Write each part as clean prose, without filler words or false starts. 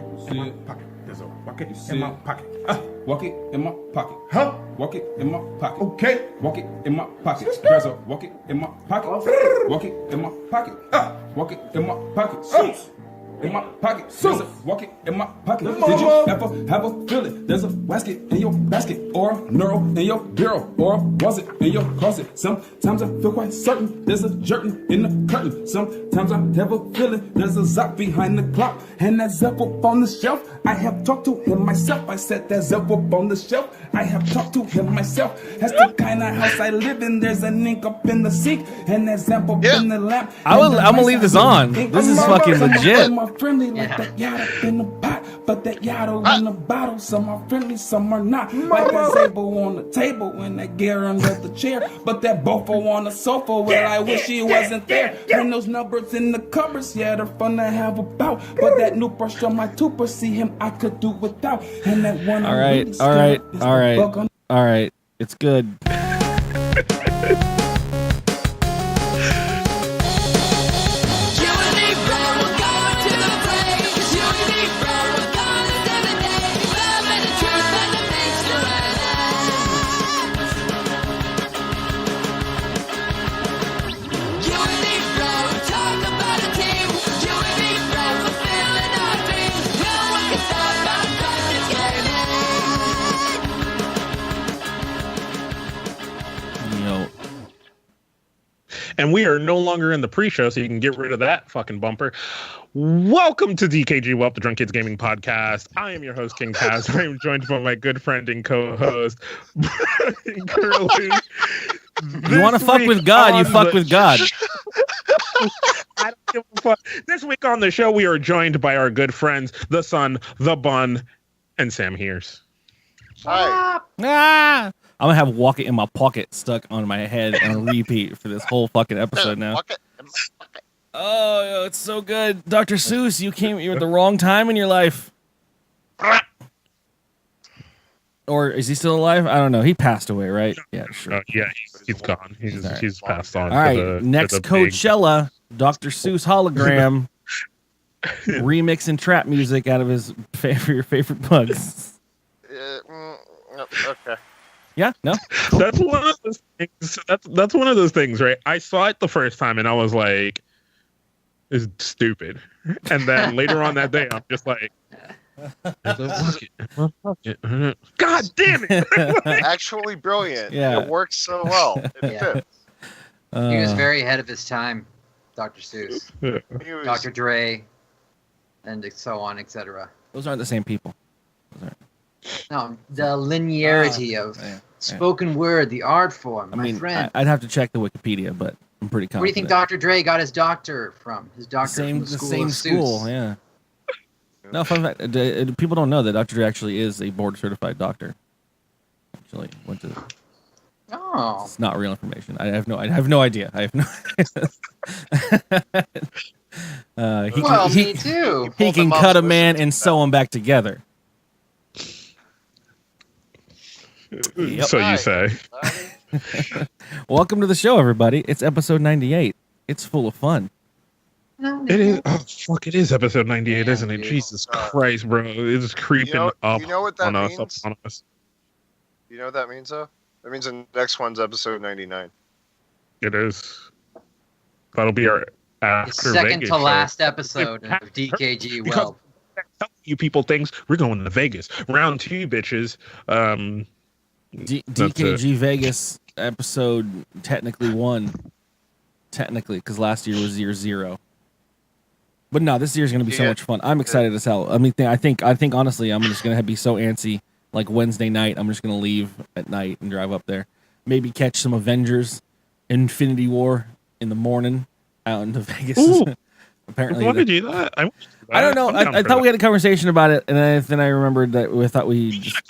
it in my pocket. There's a walk it in my pocket. Walk it in my pocket. Huh? Walk it in my pocket. Okay. Walk it in my pocket. There's a walk it in my pocket. Walk it in my pocket. Walk it in my pocket. In my pocket, there's a walk it in my pocket. Did you ever have a feeling? There's a basket in your basket, or a neural in your bureau, or was it in your closet? Sometimes I feel quite certain there's a jerkin in the curtain. Sometimes I have a feeling there's a zop behind the clock, and that zap up on the shelf. I have talked to him myself. I said that zap up on the shelf. I have talked to him myself. That's the kind of house I live in. There's an ink up in the sink, and that zap up in the lamp. I'm gonna leave this on. This is fucking legit. Friendly like that yacht in the pot, but that yacht in the bottle. Some are friendly, some are not. Like that Zabo on the table and that gear under the chair, but that Bofo on the sofa. Well, I wish he wasn't there. And those numbers in the cupboards, yeah, they're fun to have about. But that new brush on my toothbrush, see him, I could do without. And that one. All right. It's good. And we are no longer in the pre-show, so you can get rid of that fucking bumper. Welcome to dkgWELP, the Drunk Kids Gaming Podcast. I am your host, King Taz. I am joined by my good friend and co-host, Brian Curley. You want to fuck with God, you fuck with God. I don't give a fuck. This week on the show, we are joined by our good friends, the Sun, the Bun, and SamHears. Hi. I'm gonna have walk it in my pocket stuck on my head and repeat for this whole fucking episode now. Oh, it's so good. Dr. Seuss, you're at the wrong time in your life. Or is he still alive? I don't know. He passed away, right? Yeah, sure. Yeah, he's gone. He's passed on. All right, next Coachella, Dr. Seuss hologram remixing trap music out of his favorite bugs. Okay. Yeah, no. Cool. That's one of those things. That's one of those things, right? I saw it the first time and I was like, "It's stupid," and then later on that day, I'm just like, "God damn it!" Actually brilliant. Yeah. It works so well. It fits. He was very ahead of his time, Dr. Seuss, Dr. Dre, and so on, etc. Those aren't the same people. No, the linearity of spoken word, the art form, my friend. I'd have to check the Wikipedia, but I'm pretty confident. Where do you think Dr. Dre got his doctor from? His doctor from the same school, school, yeah. No, fun fact, people don't know that Dr. Dre actually is a board-certified doctor. Actually, went to... Oh. It's not real information. I have no idea. I have no me too. He can cut a man and sew him back together. Yep. So you say. Welcome to the show, everybody. It's episode 98. It's full of fun. It is. Oh fuck! It is episode 98, isn't it? Jesus Christ, bro! It's creeping up. You know what that means? On us. You know what that means, though? That means the next one's episode 99. It is. That'll be our after second Vegas to show. last episode of dkgWELP. You people things we're going to Vegas. Round 2, bitches. DKG Vegas episode technically 1. Technically, because last year was year 0. But no, this year's gonna be so much fun. I'm excited as hell. I mean, I think honestly, I'm just gonna be so antsy. Like Wednesday night, I'm just gonna leave at night and drive up there. Maybe catch some Avengers, Infinity War in the morning out into Vegas. Apparently, why did you do that? I don't know. I thought we had a conversation about it, and then I remembered that we thought we just...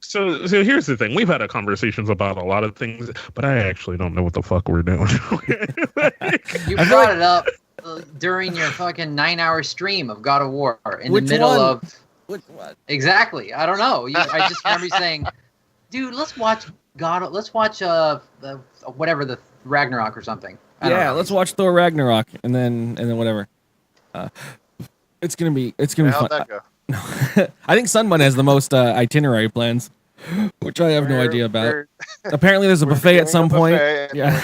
So here's the thing. We've had conversations about a lot of things, but I actually don't know what the fuck we're doing. You brought it up during your fucking 9-hour stream of God of War in the middle of... What? Exactly. I don't know. I just remember you saying, "Dude, let's watch whatever, the Ragnarok or something." Yeah, let's watch Thor Ragnarok and then whatever. It's gonna be fun. How'd that go? I think Sunbun has the most itinerary plans, which I have no idea about. Apparently, there's a buffet at some point. Yeah.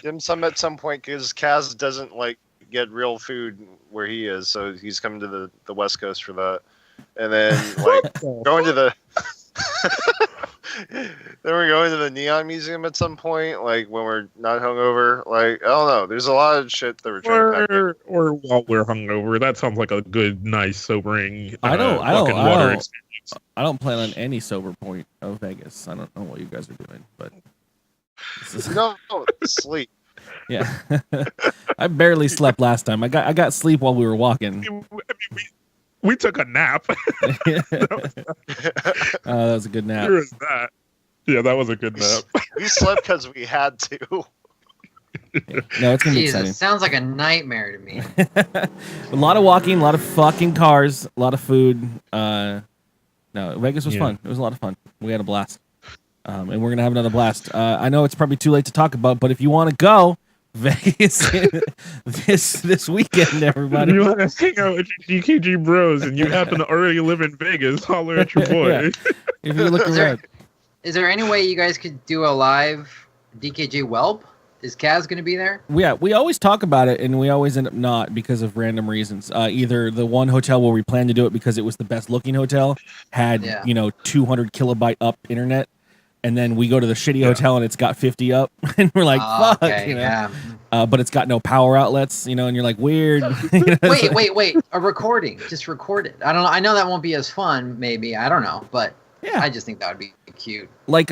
Dim sum at some point because Kaz doesn't like get real food where he is, so he's coming to the West Coast for that. And then like going to the then we're going to the Neon Museum at some point, like when we're not hungover. Like I don't know, there's a lot of shit that we're trying to pack in. Or while we're hungover. That sounds like a good, nice, sobering. I don't experience. I don't plan on any sober point of Vegas. I don't know what you guys are doing, but No, sleep. yeah. I barely slept last time. I got sleep while we were walking. I mean, we took a nap. That was a good nap. There is that. Yeah, that was a good nap. We slept because we had to. Yeah. No, it's gonna be exciting. Jesus, sounds like a nightmare to me. A lot of walking, a lot of fucking cars, a lot of food. No, Vegas was fun. It was a lot of fun. We had a blast. And we're going to have another blast. I know it's probably too late to talk about, but if you want to go, Vegas this weekend, everybody. You want to hang out with your DKG bros and you happen to already live in Vegas, holler at your boy. Yeah. If you look around. Is there any way you guys could do a live dkgWELP? Is Kaz going to be there? Yeah, we always talk about it, and we always end up not because of random reasons. Either the one hotel where we planned to do it because it was the best looking hotel had 200 kilobyte up internet, and then we go to the shitty hotel and it's got 50 up, and we're like, fuck, okay, but it's got no power outlets, and you're like, weird. Wait, a recording, just record it. I don't know. I know that won't be as fun, maybe. I don't know, but yeah, I just think that would be cute. I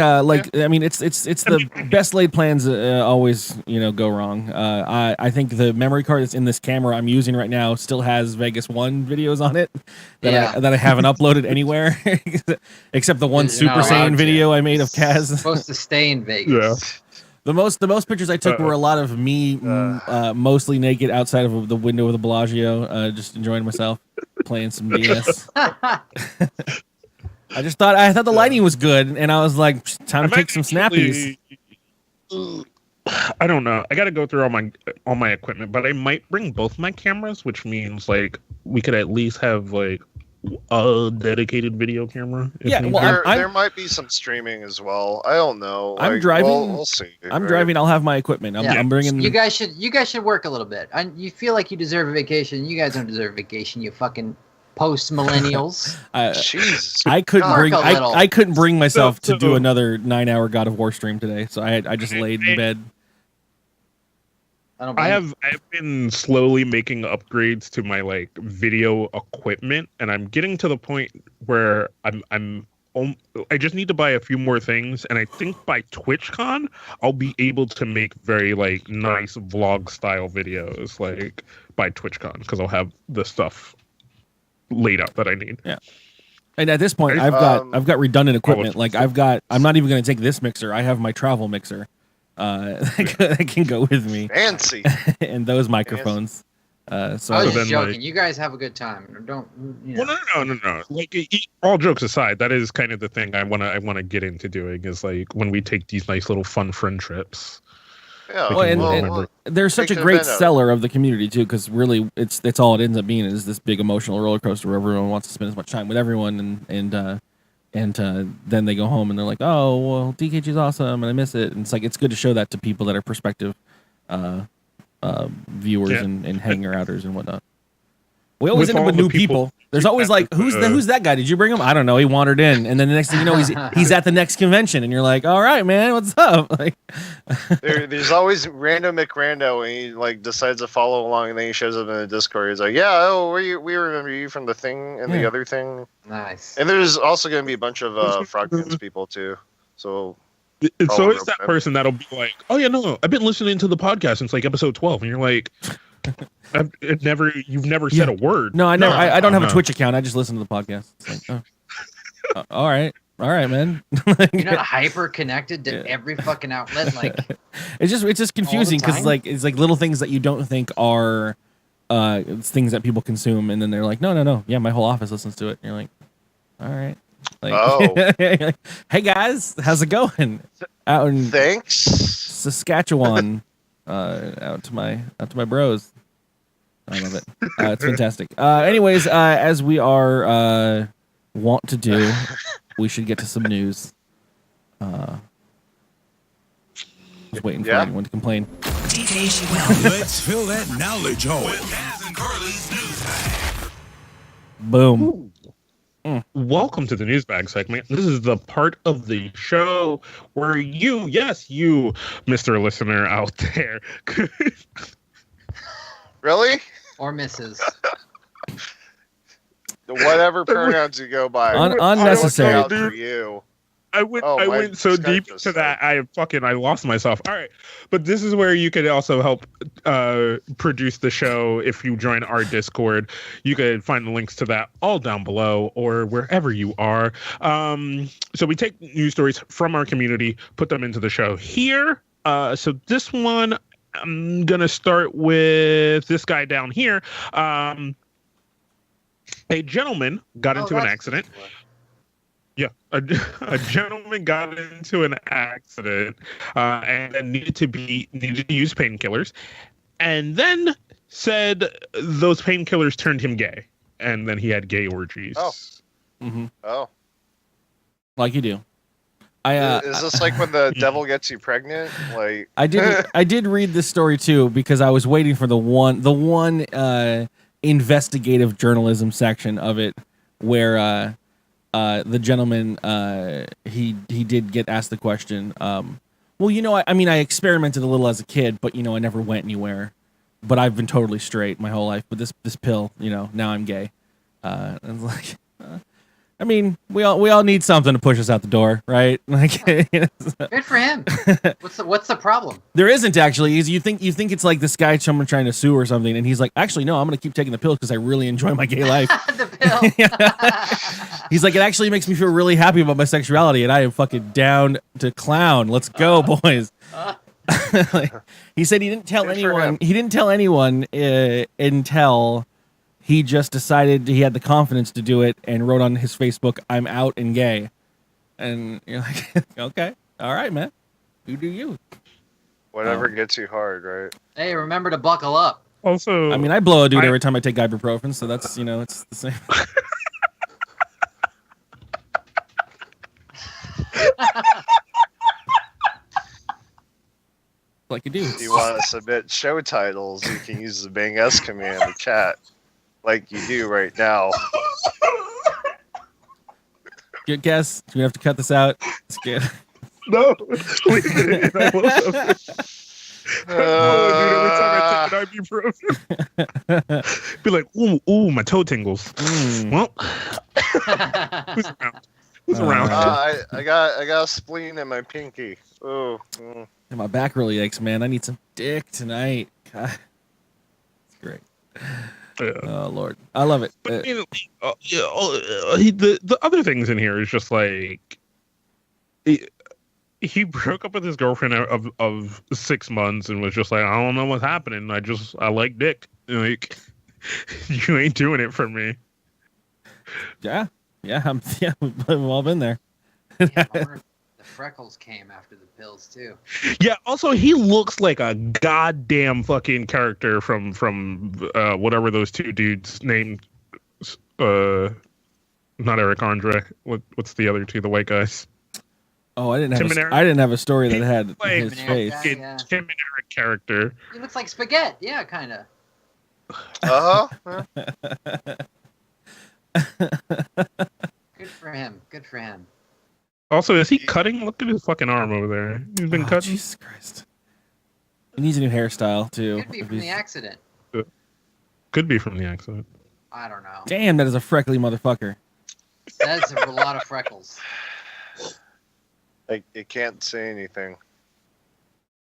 mean, it's the best laid plans always go wrong. I think the memory card that's in this camera I'm using right now still has Vegas 1 videos on it that I haven't uploaded anywhere except the one Super Saiyan video I made of Kaz. Supposed to stay in Vegas. Yeah. The most pictures I took were a lot of me mostly naked outside of the window of the Bellagio, just enjoying myself, playing some DS. I thought the lighting was good, and I was like, time to take some snappies. I don't know. I got to go through all my equipment, but I might bring both my cameras, which means like we could at least have like a dedicated video camera. Yeah, well, there might be some streaming as well. I don't know. I'm driving. We'll see. I'm driving. I'll have my equipment. I'm bringing. You guys should work a little bit. You feel like you deserve a vacation. You guys don't deserve a vacation. You fucking post millennials. Jesus. I couldn't bring myself to do another 9-hour God of War stream today, so I just laid in bed. I've been slowly making upgrades to my like video equipment, and I'm getting to the point where I just need to buy a few more things, and I think by TwitchCon I'll be able to make very like nice vlog style videos like by TwitchCon because I'll have the stuff laid out that I need. Yeah. And at this point, I've got redundant equipment. Like I'm not even going to take this mixer. I have my travel mixer that can go with me. Fancy. And those microphones. So I was just joking. Like, you guys have a good time. Don't. Well, no. Like all jokes aside, that is kind of the thing I wanna get into doing is like when we take these nice little fun friend trips. Yeah, and they're such a great seller of the community too, because really, it's all it ends up being is this big emotional roller coaster where everyone wants to spend as much time with everyone, and then they go home and they're like, oh well, DKG's awesome and I miss it. And it's like it's good to show that to people that are prospective viewers and hanger outers and whatnot. We always end up with new people. There's always like, who's that guy? Did you bring him? I don't know. He wandered in, and then the next thing you know, he's at the next convention, and you're like, all right, man, what's up? Like, there's always random McRando, and he like decides to follow along, and then he shows up in the Discord. He's like, yeah, we remember you from the thing and the other thing. Nice. And there's also going to be a bunch of Frogpants people too. So it's always that person that'll be like, oh yeah, no, I've been listening to the podcast since like episode 12, and you're like. You've never said a word. No, I never. I don't have a Twitch account. I just listen to the podcast. It's like, all right, man. You're not hyper connected to every fucking outlet. Like it's just confusing because like it's like little things that you don't think are things that people consume, and then they're like, no, yeah, my whole office listens to it. And you're like, all right. Like, hey guys, how's it going? Out in Thanks, Saskatchewan. Out to my bros. I love it. It's fantastic. Anyways, as we are want to do, we should get to some news. Just waiting for anyone to complain. dkgWELP. Let's fill that knowledge hole with Kaz and Carly's news bag. Boom. Welcome to the news bag segment. This is the part of the show where you, Mr. Listener out there, could Really? Or Mrs. Whatever pronouns you go by. Unnecessary. I'm looking out for you. I went Oh, my went so Skype deep just to that I lost myself. All right, but this is where you could also help produce the show. If you join our Discord, you could find the links to that all down below or wherever you are. So we take news stories from our community, put them into the show here. So this one, I'm gonna start with this guy down here. A gentleman got into an accident. Yeah, a gentleman got into an accident and needed to use painkillers, and then said those painkillers turned him gay, and then he had gay orgies. Oh. Mm-hmm. Oh. Like you do. Is this like when the devil gets you pregnant? Like I did read this story too because I was waiting for the one investigative journalism section of it where the gentleman he did get asked the question. Well, I experimented a little as a kid, but I never went anywhere. But I've been totally straight my whole life. But this pill, now I'm gay. And like, we all need something to push us out the door, right? Like, good for him. What's the problem? There isn't actually. You think it's like this guy, someone trying to sue or something, and he's like, actually, no, I'm gonna keep taking the pill because I really enjoy my gay life. The pill. He's like, it actually makes me feel really happy about my sexuality, and I am fucking down to clown. Let's go, boys. He said he didn't tell anyone. He didn't tell anyone until he just decided he had the confidence to do it and wrote on his Facebook, "I'm out and gay." And you're like, okay, all right, man, you do you. Whatever gets you hard, right? Hey, remember to buckle up. Also, I blow a dude every time I take ibuprofen, so that's it's the same. Like you do. If you want to submit show titles, you can use the Bang S command to chat, like you do right now. Good guess. Do we have to cut this out? It's good. No, leave it in. I love it. Every time I take an ibuprofen, be like, ooh, my toe tingles. Well, who's around? I got a spleen in my pinky. Oh. And my back really aches, man. I need some dick tonight. God. It's great. Yeah. Oh Lord, I love it. But the other things in here is just like he broke up with his girlfriend of 6 months and was just like, I don't know what's happening. I like dick. Like, you ain't doing it for me. Yeah, we've all been there. Yeah, the freckles came after the pills too. Yeah. Also, he looks like a goddamn fucking character from whatever those two dudes named. Not Eric Andre. What's the other two? The white guys. Oh, I didn't have a story that had like his face. Tim and Eric character. He looks like spaghetti. Yeah, kind of. Good for him. Good for him. Also, is he cutting? Look at his fucking arm over there. He's been cutting. Jesus Christ. He needs a new hairstyle too. Could be from the accident. Could be from the accident. I don't know. Damn, that is a freckly motherfucker. That's a lot of freckles. Like, it can't say anything.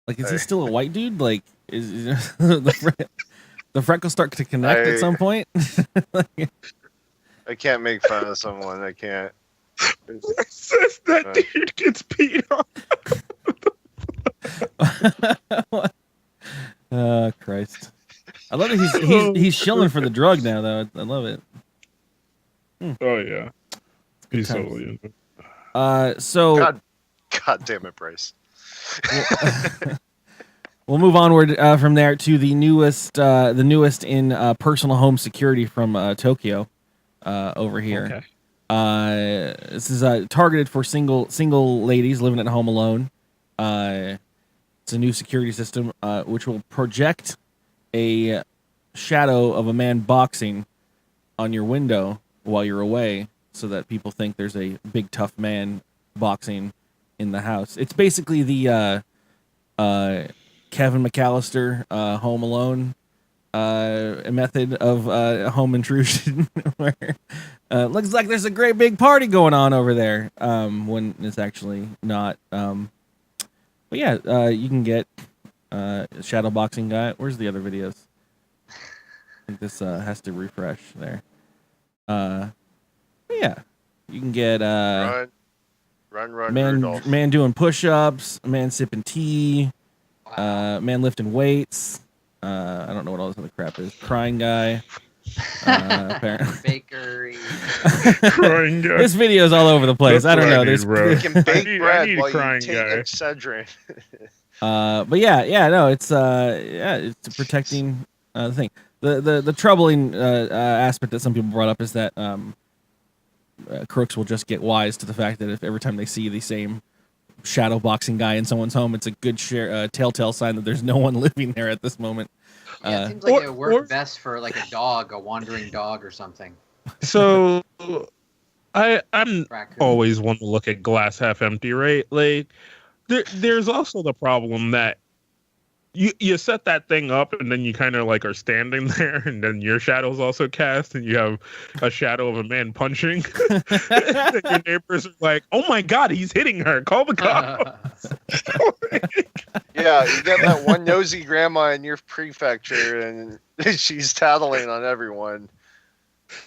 Like, is he still a white dude? Like, is the freckles start to connect at some point? I can't make fun of someone. I can't. Says that dude gets peed on. Oh Christ! I love that he's shilling for the drug now, though. I love it. Oh yeah, he's totally in it. So God damn it, Bryce. Well, We'll move onward from there to the newest in personal home security from Tokyo over here. Okay. This is targeted for single ladies living at home alone. It's a new security system which will project a shadow of a man boxing on your window while you're away, so that people think there's a big tough man boxing in the house. It's basically the Kevin McAllister Home Alone method of home intrusion, where looks like there's a great big party going on over there when it's actually not. But yeah, you can get shadow boxing guy. Where's the other videos? I think this has to refresh there. Yeah, you can get Run, man Rudolph. man doing push-ups, man sipping tea, man lifting weights. I don't know what all this other crap is. Crying guy. Apparently. Bakery. Crying guy. This video is all over the place. That's I don't what know. I There's need, bro. You can bake I need bread a while you crying take guy. Excedrin. but yeah, no, it's protecting the thing. The troubling aspect that some people brought up is that crooks will just get wise to the fact that if every time they see the same shadow boxing guy in someone's home, it's a good telltale sign that there's no one living there at this moment. Yeah, it seems like it worked best for like a wandering dog or something. So I'm Raccoo. always one to look at glass half empty, right? Like there's also the problem that you set that thing up and then you kind of like are standing there and then your shadow's also cast and you have a shadow of a man punching. And your neighbors are like, oh my God, he's hitting her. Call the cops. Yeah, you get that one nosy grandma in your prefecture and she's tattling on everyone.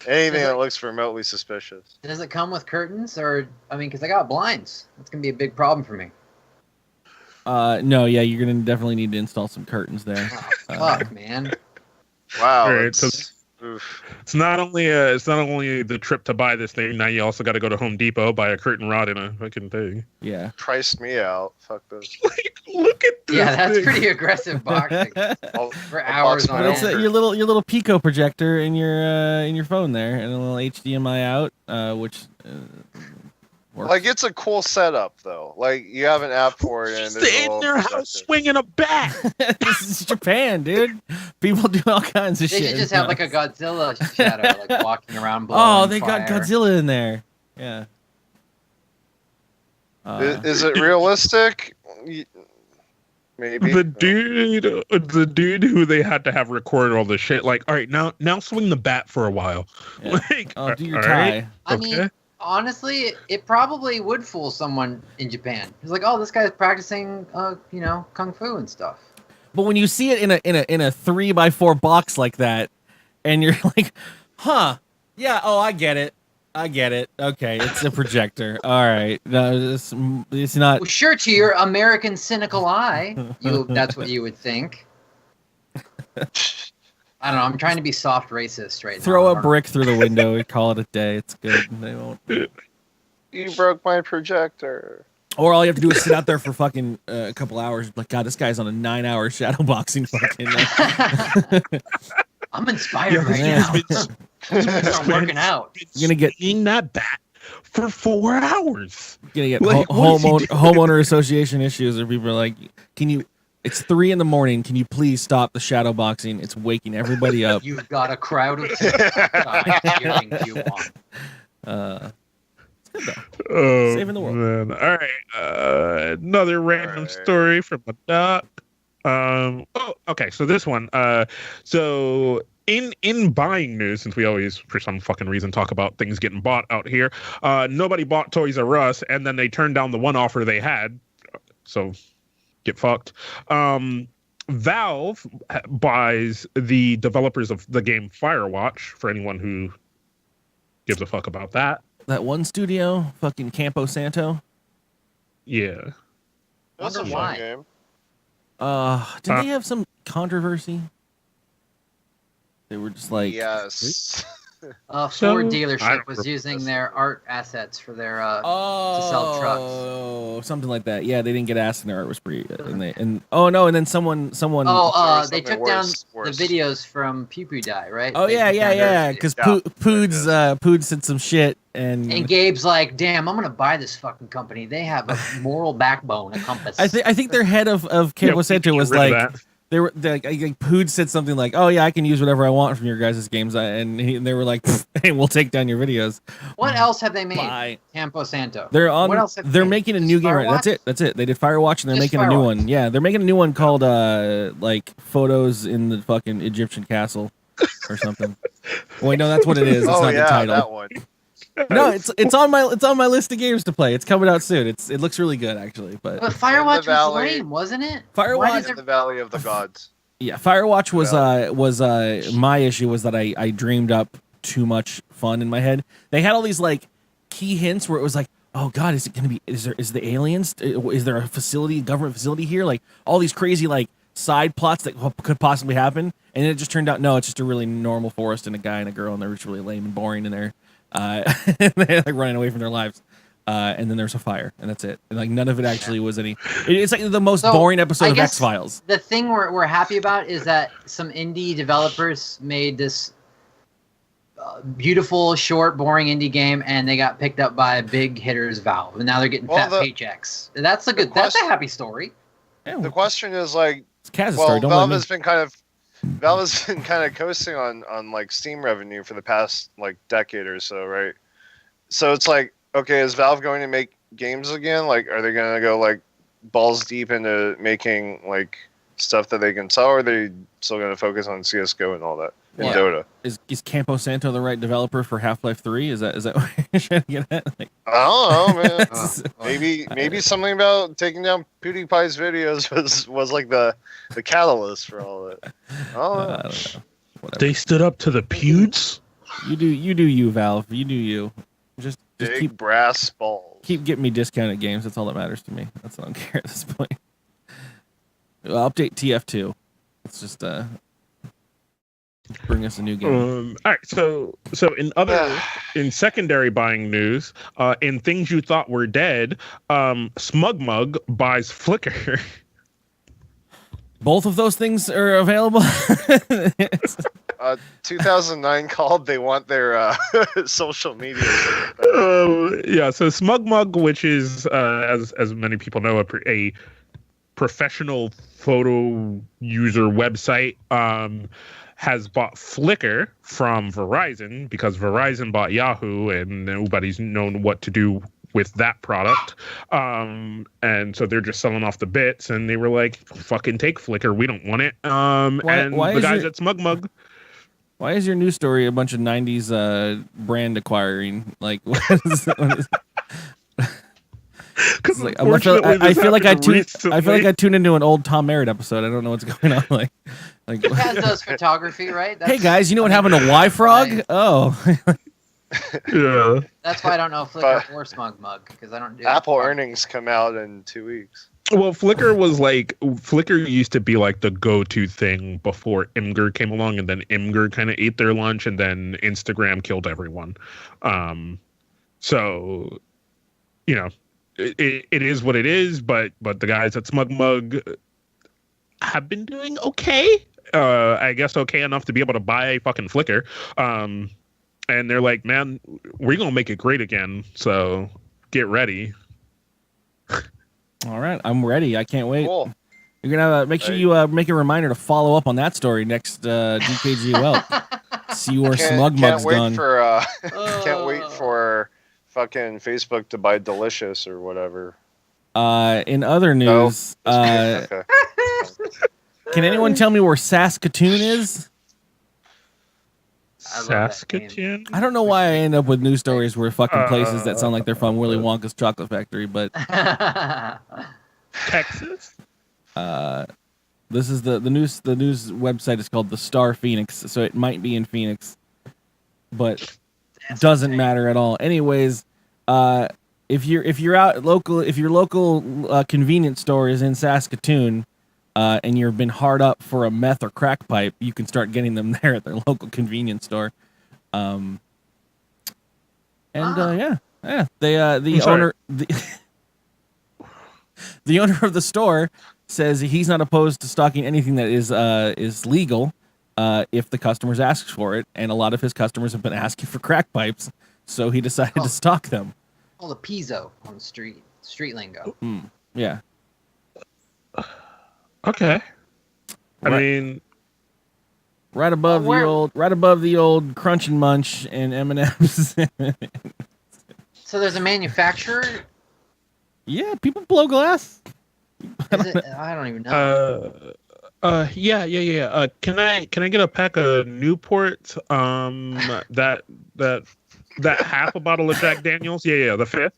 Anything that looks remotely suspicious. Does it come with curtains or, I mean, because I got blinds. That's going to be a big problem for me. No, yeah, you're gonna definitely need to install some curtains there. Oh, fuck, man. Wow. Right, so it's not only the trip to buy this thing. Now you also got to go to Home Depot, buy a curtain rod and a fucking thing. Yeah, Priced me out. Fuck this. Like, look at this. Yeah, that's thing. pretty aggressive boxing for hours on but it's end. your little Pico projector in your phone there, and a little HDMI out, which works. Like, it's a cool setup, though. Like, you have an app for it, and Just there's a in little their house projector. swinging a bat. This is Japan, dude. People do all kinds of They shit. should just have like a Godzilla shadow, like walking around blowing Oh, they got fire. Godzilla in there. Yeah. Is it realistic? Maybe. The dude who they had to have record all this shit. Like, all right, now swing the bat for a while. Yeah. Like, Oh, do your all tie. right, I mean, okay. honestly, it probably would fool someone in Japan. It's like, oh, this guy's practicing, kung fu and stuff. But when you see it in a 3x4 box like that, and you're like, huh, yeah, oh, I get it. Okay, it's a projector. All right, no, it's not. Well, sure, to your American cynical eye, that's what you would think. I don't know. I'm trying to be soft racist right now. Throw a brick through the window and call it a day. It's good. They won't. You broke my projector. Or all you have to do is sit out there for fucking a couple hours. Like, God, this guy's on a 9-hour shadow boxing fucking. I'm inspired right now. I'm gonna start working out. You're gonna get swinging that bat for 4 hours. You're gonna get Like, what is he doing? homeowner association issues, or people are like, "Can you? It's 3 a.m. Can you please stop the shadow boxing? It's waking everybody up." You've got a crowd of people cheering you on. It's good though. Oh, Saving the world. Man. All right. Another random story from a doc. Okay. So this one. So in buying news, since we always, for some fucking reason, talk about things getting bought out here, nobody bought Toys R Us, and then they turned down the one offer they had. So get fucked. Valve buys the developers of the game Firewatch, for anyone who gives a fuck about that. That one studio, fucking Campo Santo. Yeah. That's a Wonder fun why. game. Did they have some controversy? They were just like, Yes. A Ford dealership was using their art assets for their to sell trucks. Oh, something like that. Yeah, they didn't get asked, and their art was pretty. And then someone. They took down the videos from PewDiePie, right? Oh yeah. Because Poods said some shit, and Gabe's like, "Damn, I'm gonna buy this fucking company. They have a moral backbone, a compass." I think their head of Campo Santo was like. They Pood said something like, "Oh yeah, I can use whatever I want from your guys' games," and they were like, "Hey, we'll take down your videos." What else have they made? Bye. Campo Santo. They're on. What else They're making a new game. Right? That's it. They did Firewatch, and they're making a new one. Yeah, they're making a new one called like Photos in the fucking Egyptian Castle or something. Wait, no, that's what it is. It's not the title. That one. No, it's on my list of games to play. It's coming out soon. It looks really good actually. But Firewatch was lame, wasn't it? Firewatch in the Valley of the Gods. Yeah, Firewatch was my issue was that I dreamed up too much fun in my head. They had all these like key hints where it was like, oh god, is the aliens? Is there a government facility here? Like all these crazy like side plots that could possibly happen, and then it just turned out no, it's just a really normal forest and a guy and a girl, and they're just really lame and boring in there. They're like running away from their lives, and then there's a fire, and that's it. And like none of it actually was any. It's like the most boring episode of X-Files. The thing we're happy about is that some indie developers made this beautiful, short, boring indie game, and they got picked up by big hitters Valve, and now they're getting fat paychecks. That's a happy story. The question is like, Valve has been kind of coasting on like Steam revenue for the past like decade or so, right? So it's like, okay, is Valve going to make games again? Like, are they going to go like balls deep into making like stuff that they can sell, or are they still going to focus on CS:GO and all that and Dota? Is Campo Santo the right developer for Half-Life 3? Is that what you're trying to get at? Like, I don't know, man. Maybe something about taking down PewDiePie's videos was like the catalyst for all that. I don't know. They stood up to the Pewds. You do you, Valve. You do you. Just keep brass balls. Keep getting me discounted games. That's all that matters to me. That's all I don't care at this point. Well, update TF2. It's just bring us a new game. All right, so in secondary buying news, in things you thought were dead, SmugMug buys Flickr. Both of those things are available. 2009 called. They want their social media. So SmugMug, which is as many people know, a professional photo user website, has bought Flickr from Verizon because Verizon bought Yahoo, and nobody's known what to do with that product. And so they're just selling off the bits, and they were like, fucking take Flickr, we don't want it. Why the guys at SmugMug. Why is your news story a bunch of 90s brand acquiring? Like, what is like, I feel like I tuned into an old Tom Merritt episode. I don't know what's going on. Like Kaz does photography, right? Hey guys, you know what happened to Y-Frog? Oh, yeah. That's why I don't know Flickr or SmugMug, because I don't do Apple earnings come out in 2 weeks. Well, Flickr used to be like the go-to thing before Imgur came along, and then Imgur kind of ate their lunch, and then Instagram killed everyone. So, you know, it is what it is, but the guys at SmugMug have been doing okay. I guess okay enough to be able to buy fucking Flickr. And they're like, man, we're going to make it great again. So get ready. All right. I'm ready. I can't wait. Cool. You're going to make sure you make a reminder to follow up on that story next dkgWELP. See where SmugMug's gone. Can't wait for fucking Facebook to buy Delicious or whatever. In other news, okay. Can anyone tell me where Saskatoon is? Saskatoon? I don't know why I end up with news stories where fucking places that sound like they're from Willy Wonka's chocolate factory, but Texas? This is the news website is called the Star Phoenix, so it might be in Phoenix, but doesn't matter at all. Anyways, if your local convenience store is in Saskatoon, and you've been hard up for a meth or crack pipe, you can start getting them there at their local convenience store. And yeah, the owner the owner of the store says he's not opposed to stocking anything that is legal if the customers ask for it, and a lot of his customers have been asking for crack pipes, so he decided to stock them. Oh, the piezo on the street lingo. Yeah. Okay. I mean, right above the old Crunch and Munch and M&M's. So there's a manufacturer. Yeah, people blow glass. I don't even know. Yeah. Can I get a pack of Newport? That half a bottle of Jack Daniels. Yeah, the fifth.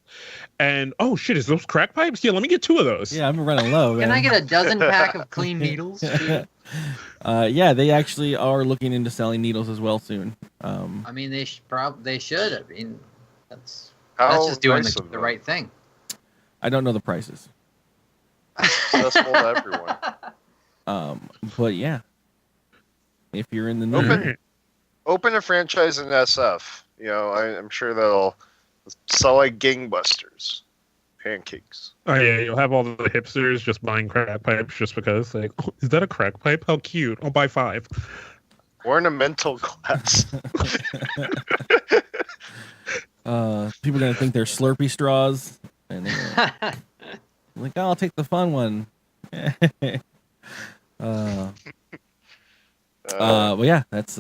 And oh shit, is those crack pipes? Yeah, let me get 2 of those. Yeah, I'm running low. Man. Can I get a dozen pack of clean needles? Yeah, they actually are looking into selling needles as well soon. I mean, they should. I mean, that's just doing the right thing. I don't know the prices. Successful to everyone. But yeah, if you're in the need, open a franchise in SF. You know, I'm sure they'll sell like gangbusters, pancakes. Oh yeah, you'll have all the hipsters just buying crack pipes just because. Like, oh, is that a crack pipe? How cute! I'll buy 5. Ornamental glass. People are gonna think they're Slurpee straws, and they're like, oh, I'll take the fun one. Well, yeah, that's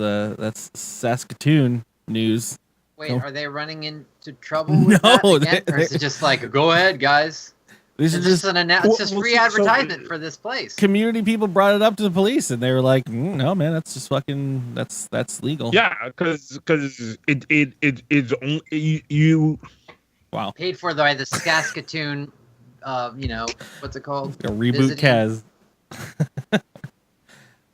Saskatoon news. Wait, are they running into trouble with that again? Or is it just like, go ahead, guys? These are just it's just free advertisement for this place. Community people brought it up to the police, and they were like, "No, man, that's just fucking that's legal." Yeah, because it's only you. Wow. Paid for by the Saskatoon, what's it called? A reboot Kaz.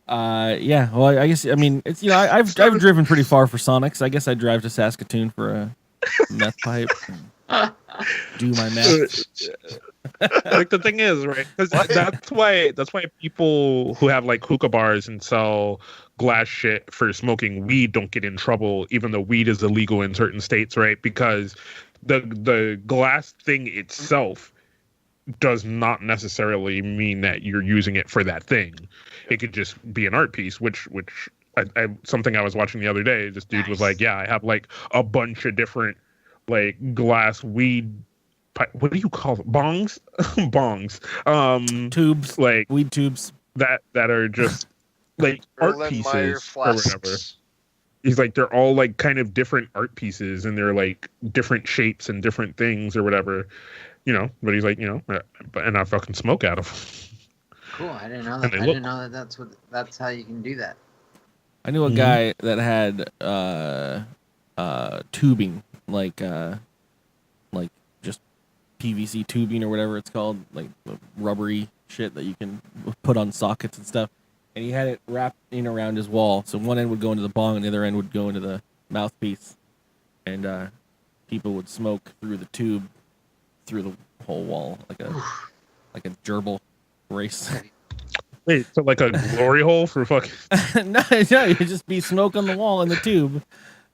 Yeah. Well, I guess it's I've driven pretty far for Sonics. I guess I'd drive to Saskatoon for a meth pipe. Do my meth. Like the thing is, right? Because that's why people who have like hookah bars and sell glass shit for smoking weed don't get in trouble, even though weed is illegal in certain states, right? Because the glass thing itself does not necessarily mean that you're using it for that thing. It could just be an art piece, which I something I was watching the other day. This dude was like, "Yeah, I have like a bunch of different like glass weed. What do you call them? Bongs, bongs, tubes, like weed tubes that are just like art pieces or whatever." He's like, they're all like kind of different art pieces, and they're like different shapes and different things or whatever, But he's like, and I fucking smoke out of them. Cool. I didn't know that. I didn't know that that's how you can do that. I knew a guy that had tubing, like just PVC tubing or whatever it's called, like the rubbery shit that you can put on sockets and stuff. And he had it wrapped in around his wall, so one end would go into the bong and the other end would go into the mouthpiece. And people would smoke through the tube, through the whole wall, like a gerbil race. Wait, so like a glory hole for fucking? No, it'd just be smoke on the wall in the tube.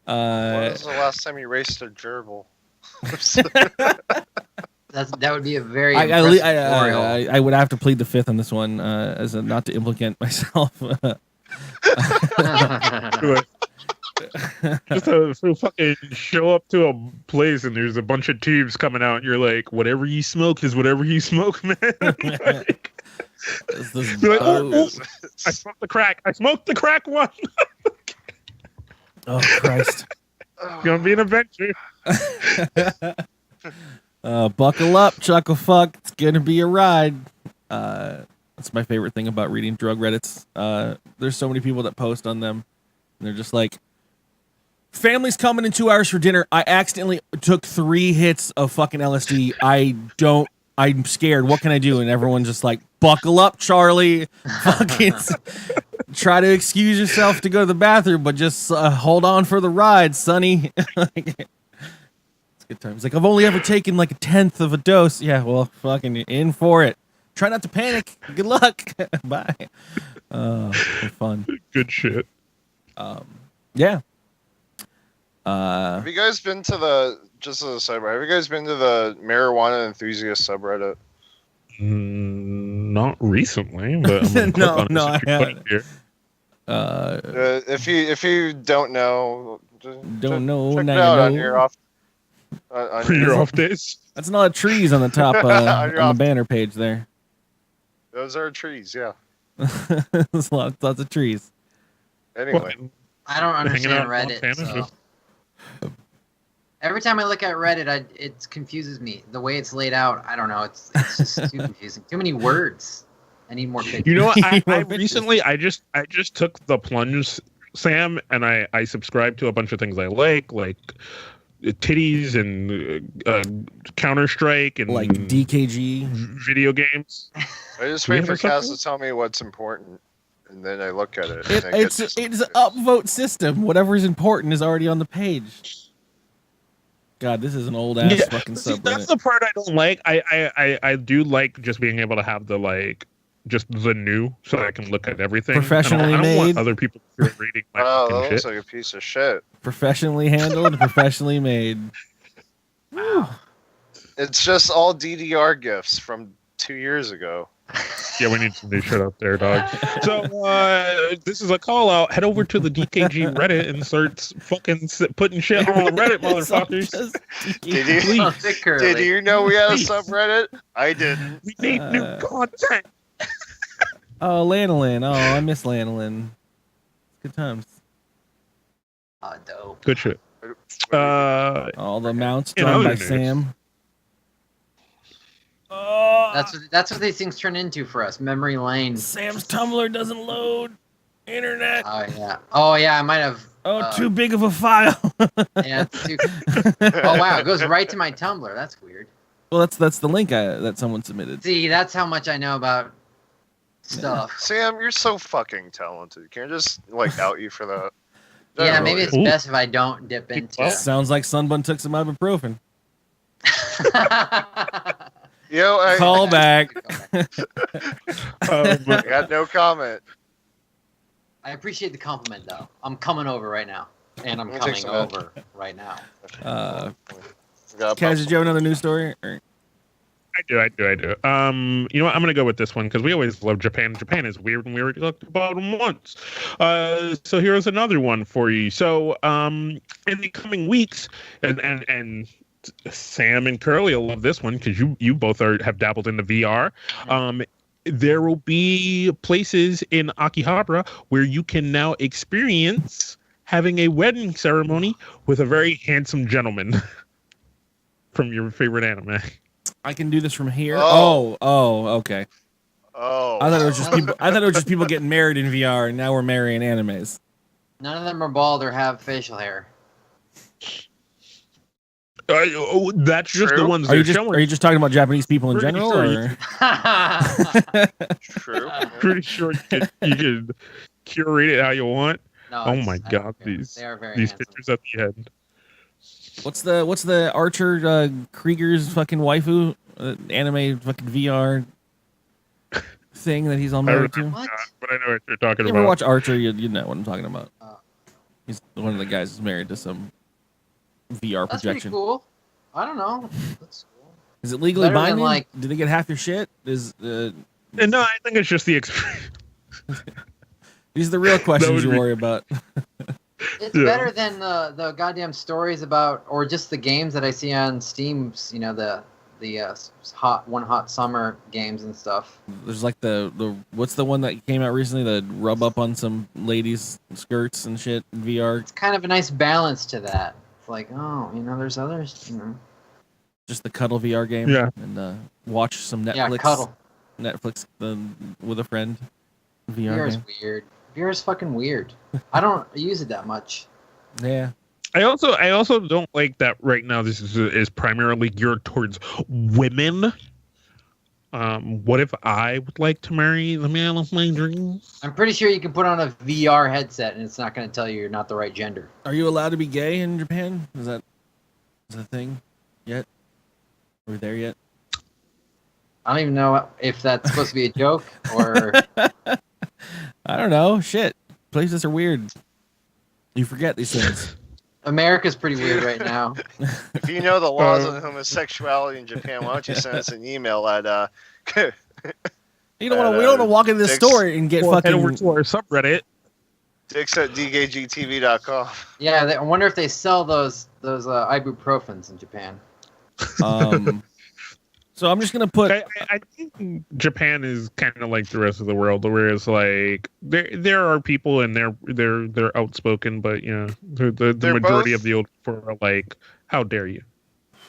When was the last time you raced a gerbil? That would be a very I would have to plead the fifth on this one, as a not to implicate myself. Just to fucking show up to a place and there's a bunch of tubes coming out and you're like, whatever you smoke is whatever you smoke, man. Like, you're like, oh, I smoked the crack. I smoked the crack one. Oh, Christ. It's gonna be an adventure. Buckle up, chuckle fuck. It's gonna be a ride. That's my favorite thing about reading drug Reddits. There's so many people that post on them, and they're just like, family's coming in 2 hours for dinner. I accidentally took 3 hits of fucking LSD. I'm scared. What can I do? And everyone's just like, buckle up, Charlie. Fucking try to excuse yourself to go to the bathroom, but just hold on for the ride, sonny. It's good times. Like, I've only ever taken like 1/10 of a dose. Yeah, well, fucking in for it. Try not to panic. Good luck. Bye. Fun. Good shit. Yeah. Have you guys been to the just as a sidebar? Have you guys been to the marijuana enthusiast subreddit? Not recently, but I'm gonna click on no, this I if you put it haven't. here. If you don't know, Don't know, check now it you out on know. your off. On For your off days. That's a lot of trees on the top On on your the off- banner page there. Those are trees, yeah. There's lots of trees. Anyway, I don't Hanging out understand in Reddit. Montana, So. Every time I look at Reddit, it confuses me. The way it's laid out, I don't know. It's just too confusing. Too many words. I need more pictures. You know what? I More bitches. recently I just took the plunge, Sam, and I subscribed to a bunch of things I like titties and Counter-Strike and Like DKG. video games. I just Do we wait for have a Cass subreddit? to tell me what's important, and then I look at it. And I It's get to an something. upvote system. Whatever is important is already on the page. God, this is an old ass fucking See, subreddit. that's the part I don't like. I do like just being able to have just the new, so I can look at everything. Professionally I don't want made. other people reading my Oh, fucking that looks shit. like a piece of shit. Professionally handled, professionally made. It's just all DDR gifts from 2 years ago. Yeah, we need some new shit up there, dog. So this is a call out. Head over to the DKG Reddit and start fucking putting shit on the Reddit, It's all motherfuckers. just Did you? Please. Oh, thick curly. Did you know we had a Please. subreddit? I didn't. We need new content. Oh, Lanolin. Oh, I miss Lanolin. Good times. Oh, dope. Good shit. All the mounts In drawn other by news. Sam. That's what these things turn into for us. Memory lane. Sam's Tumblr doesn't load. Internet. Oh yeah. Oh yeah. I might have. Too big of a file. Yeah. It's too... Oh wow. It goes right to my Tumblr. That's weird. Well, that's the link that someone submitted. See, that's how much I know about stuff. Sam, you're so fucking talented. Can I just out you for that? Yeah, That maybe really- it's Ooh. best if I don't dip into. Well, Sounds like Sunbun took some ibuprofen. I Call back. I got no comment. I appreciate the compliment, though. I'm coming over right now, and I'm Let me take coming some over right now. Kaz, did you have another news story? Or- I do. You know what? I'm gonna go with this one because we always love Japan. Japan is weird, and we already talked about them once. So here's another one for you. So in the coming weeks, and Sam and Curly will love this one because you both have dabbled in the VR. There will be places in Akihabara where you can now experience having a wedding ceremony with a very handsome gentleman from your favorite anime. I can do this from here. Oh. Okay. Oh. I thought it was just people. I thought it was just people getting married in VR, and now we're marrying animes. None of them are bald or have facial hair. That's just the True. ones Are you they're just showing. are you just talking about Japanese people in Pretty general, sure or True. Pretty sure you could curate it how you want. No, Oh it's- my I don't god, care. these They are very these handsome. pictures at the end. what's the Archer Krieger's fucking waifu anime fucking VR thing that he's all married to? What? But I know what you're talking You ever about. watch Archer? You know what I'm talking about. Oh. He's one of the guys who's married to some VR That's projection. pretty cool. I don't know. That's cool. Is it legally Better than, binding? like- Do they get half their shit? And no, I think it's just the experience. These are the real questions would you be- worry about. It's Yeah. better than the goddamn stories about, or just the games that I see on Steam. You know, the hot summer games and stuff. There's like the what's the one that came out recently? The rub up on some ladies' skirts and shit in VR. It's kind of a nice balance to that. It's like, oh, there's others. Just the cuddle VR game. Yeah. And watch some Netflix. Yeah, cuddle. Netflix with a friend. VR VR is game. weird. VR is fucking weird. I don't use it that much. Yeah. I also don't like that right now. This is primarily geared towards women. What if I would like to marry the man of my dreams? I'm pretty sure you can put on a VR headset and it's not going to tell you you're not the right gender. Are you allowed to be gay in Japan? Is that a thing yet? Are we there yet? I don't even know if that's supposed to be a joke or... I don't know. Shit. Places are weird. You forget these things. America's pretty weird right now. If you know the laws on homosexuality in Japan, why don't you send us an email at You don't want to. We don't want to walk into this store and get fucking. Head over to our subreddit. dicks at dkgtv.com. Yeah, I wonder if they sell those ibuprofens in Japan. So I'm just gonna put. I think Japan is kind of like the rest of the world, whereas like there are people and they're outspoken, but the majority of the old people are like, how dare you?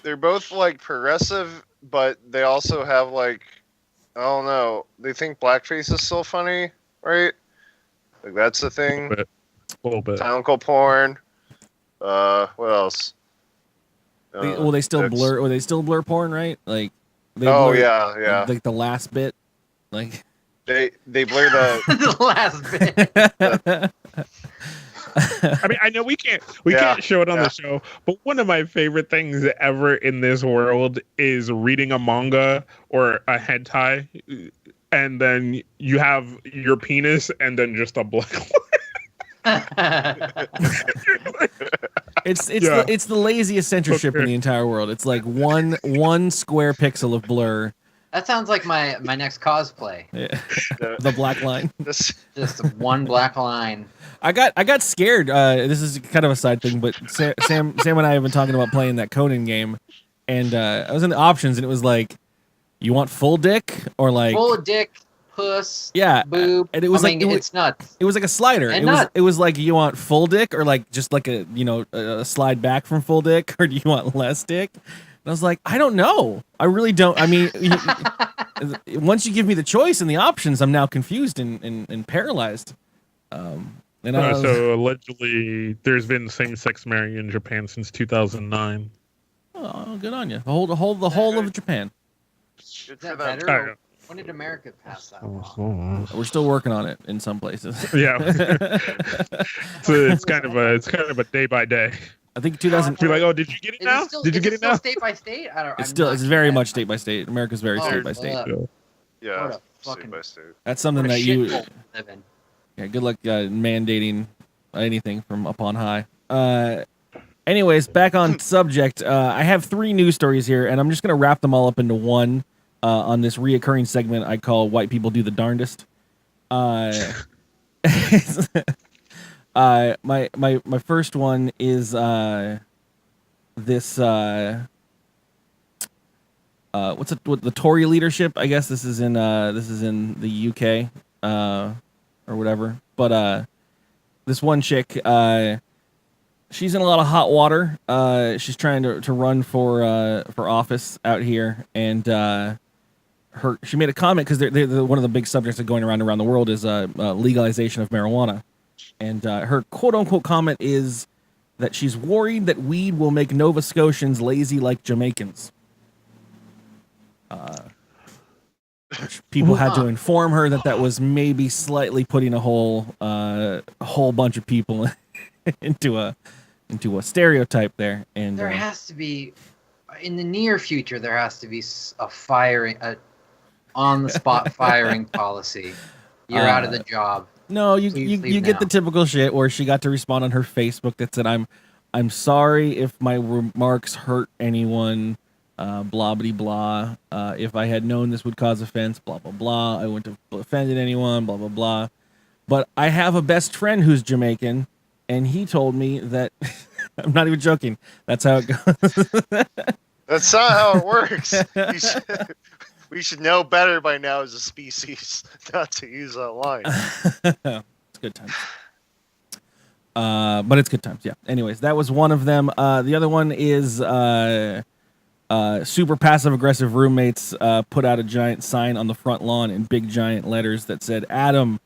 They're both like progressive, but they also have like, I don't know, they think blackface is still funny, right? Like that's the thing. A little bit. Uncle porn. What else? Will they still blur? Will they still blur porn? Right? Like. They blur, yeah. Like the last bit, like they blur the the last bit. I mean, I know we can't show it on the show, but one of my favorite things ever in this world is reading a manga or a hentai, and then you have your penis and then just a black line. It's the laziest censorship in the entire world. It's like one square pixel of blur. That sounds like my next cosplay. Yeah. The black line. Just one black line. I got scared. This is kind of a side thing, but Sam and I have been talking about playing that Conan game, and I was in the options, and it was like, you want full dick or like full dick. Puss, boob, and it was it's nuts. It was like a slider. It was like, you want full dick or like just like a slide back from full dick, or do you want less dick? And I was like, I don't know. I really don't. I mean, once you give me the choice and the options, I'm now confused and paralyzed. So allegedly, there's been same-sex marriage in Japan since 2009. Oh, good on you. The whole of Japan. Good for them. When did America pass that law? We're still working on it in some places. Yeah, so it's kind of a day by day. I think 2000. You're like, oh, did you get it now? Did you get it now? State by state? It's very much state by state. America's very state by state. Yeah, state by state. That's something that you. Yeah, good luck mandating anything from up on high. Anyways, back on subject. I have 3 news stories here, and I'm just gonna wrap them all up into one. On this reoccurring segment I call "White People Do the Darndest." My first one is this what's the Tory leadership? I guess this is in the UK or whatever. But this one chick, she's in a lot of hot water. She's trying to run for office out here, and she made a comment because they're one of the big subjects that going around the world is legalization of marijuana, and her quote unquote comment is that she's worried that weed will make Nova Scotians lazy like Jamaicans. People had to inform her that was maybe slightly putting a whole bunch of people into a stereotype there, and there has to be in the near future there has to be a on the spot firing policy. You're out of the job. No, you get the typical shit where she got to respond on her Facebook that said, I'm sorry if my remarks hurt anyone, blah blah blah. If I had known this would cause offense, blah blah blah. I wouldn't have offended anyone, blah blah blah. But I have a best friend who's Jamaican, and he told me that I'm not even joking. That's how it goes. That's not how it works. We should know better by now as a species not to use that line. It's good times. But it's good times, yeah. Anyways, that was one of them. The other one is super passive-aggressive roommates put out a giant sign on the front lawn in big giant letters that said, "Adam,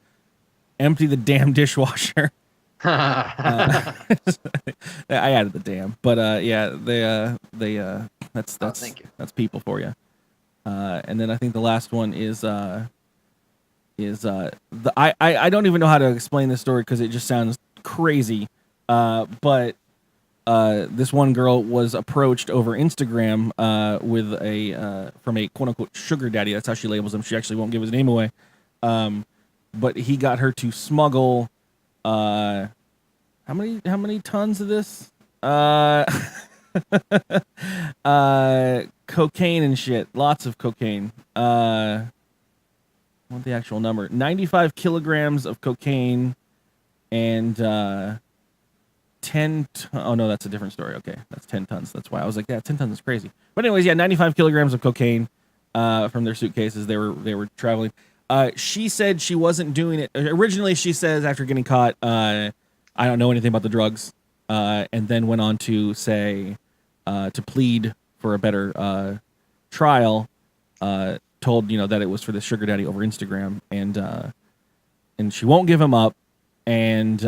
empty the damn dishwasher." I added the damn, but yeah, that's people for you. And then I think the last one is I don't even know how to explain this story because it just sounds crazy. But this one girl was approached over Instagram with from a quote unquote sugar daddy. That's how she labels him. She actually won't give his name away. But he got her to smuggle how many tons of this? Cocaine and shit. Lots of cocaine. What's the actual number? 95 kilograms of cocaine and 10. Oh no, that's a different story. Okay, that's 10 tons. That's why I was like, yeah, 10 tons is crazy. But anyways, yeah, 95 kilograms of cocaine from their suitcases. They were traveling. She said she wasn't doing it. Originally, she says after getting caught, I don't know anything about the drugs, and then went on to say to plead for a better trial. Told that it was for the sugar daddy over Instagram, and she won't give him up. And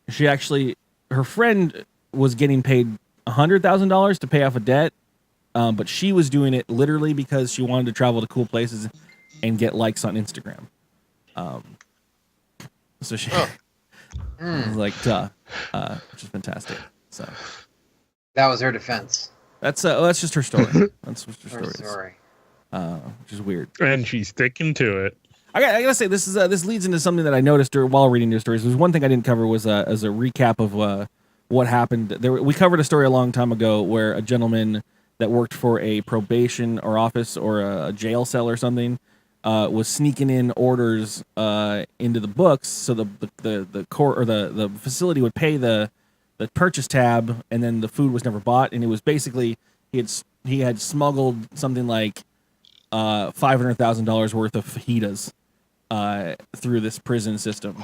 she actually, her friend was getting paid $100,000 to pay off a debt, but she was doing it literally because she wanted to travel to cool places and get likes on Instagram. So she was like, duh, which is fantastic. So that was her defense. That's just her story. That's what her story is. Which is weird. And she's sticking to it. I gotta say, this leads into something that I noticed while reading news stories. There's one thing I didn't cover was as a recap of what happened. We covered a story a long time ago where a gentleman that worked for a probation or office or a jail cell or something was sneaking in orders into the books, so the court or the facility would pay the purchase tab, and then the food was never bought, and it was basically he had smuggled something like $500,000 worth of fajitas through this prison system.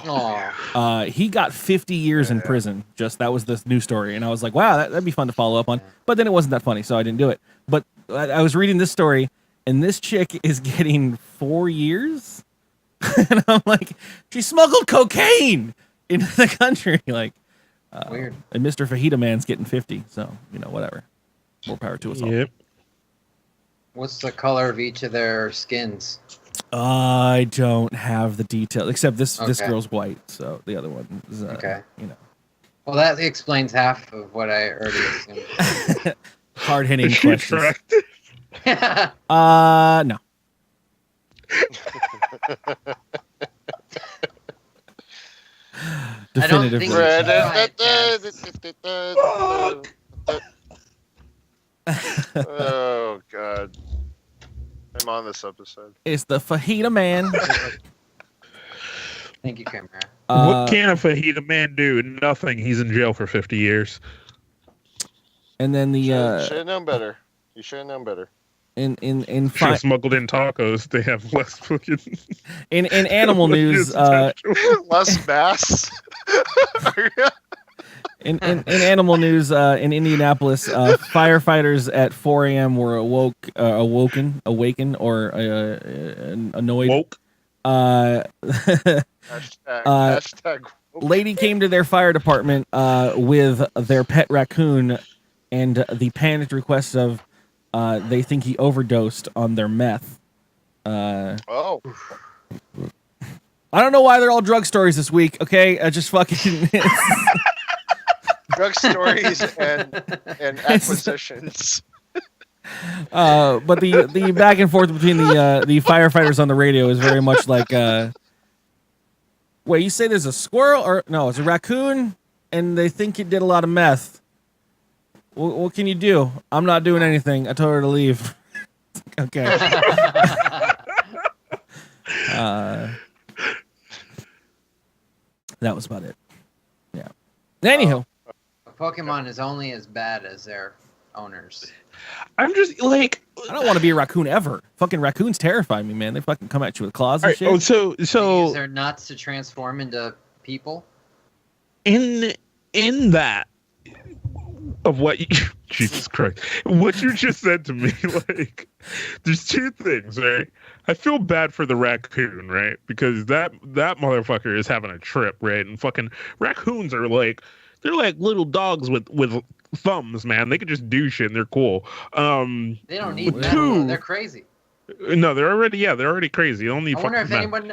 He got 50 years in prison. That was the news story, and I was like, wow, that'd be fun to follow up on. But then it wasn't that funny, so I didn't do it. But I was reading this story, and this chick is getting 4 years, and I'm like, she smuggled cocaine into the country, like. Weird. And Mr. Fajita Man's getting 50, so whatever. More power to us all. Yep. What's the color of each of their skins? I don't have the detail, except this girl's white, so the other one is okay. Well, that explains half of what I already assumed. Hard hitting questions. No. Definitively. Oh God. I'm on this episode. It's the Fajita Man. Thank you, Camera. What can a Fajita Man do? Nothing. He's in jail for 50 years. And then the should have known better. You should have known better. In should have smuggled in tacos. They have less fucking. In animal news, less mass. In animal news, in Indianapolis, firefighters at 4 a.m. were awakened, or annoyed. Woke. Hashtag woke. Lady came to their fire department with their pet raccoon, and the panicked request of they think he overdosed on their meth. Oh. I don't know why they're all drug stories this week. Okay, I just fucking. Drug stories and acquisitions. But the back and forth between the firefighters on the radio is very much like, wait, you say there's a squirrel or no? It's a raccoon, and they think you did a lot of meth. What can you do? I'm not doing anything. I told her to leave. Okay. That was about it. Yeah. Anywho. Pokemon is only as bad as their owners. I'm just like, I don't want to be a raccoon ever. Fucking raccoons terrify me, man. They fucking come at you with claws and right, shit. Oh, so They use their nuts to transform into people. In that of what you, Jesus Christ, what you just said to me, like, there's two things, right? I feel bad for the raccoon, right? Because that motherfucker is having a trip, right? And fucking raccoons are like, they're like little dogs with thumbs, man. They can just do shit and they're cool. They don't need that. They're crazy. No, they're already crazy. They don't need. I wonder if anyone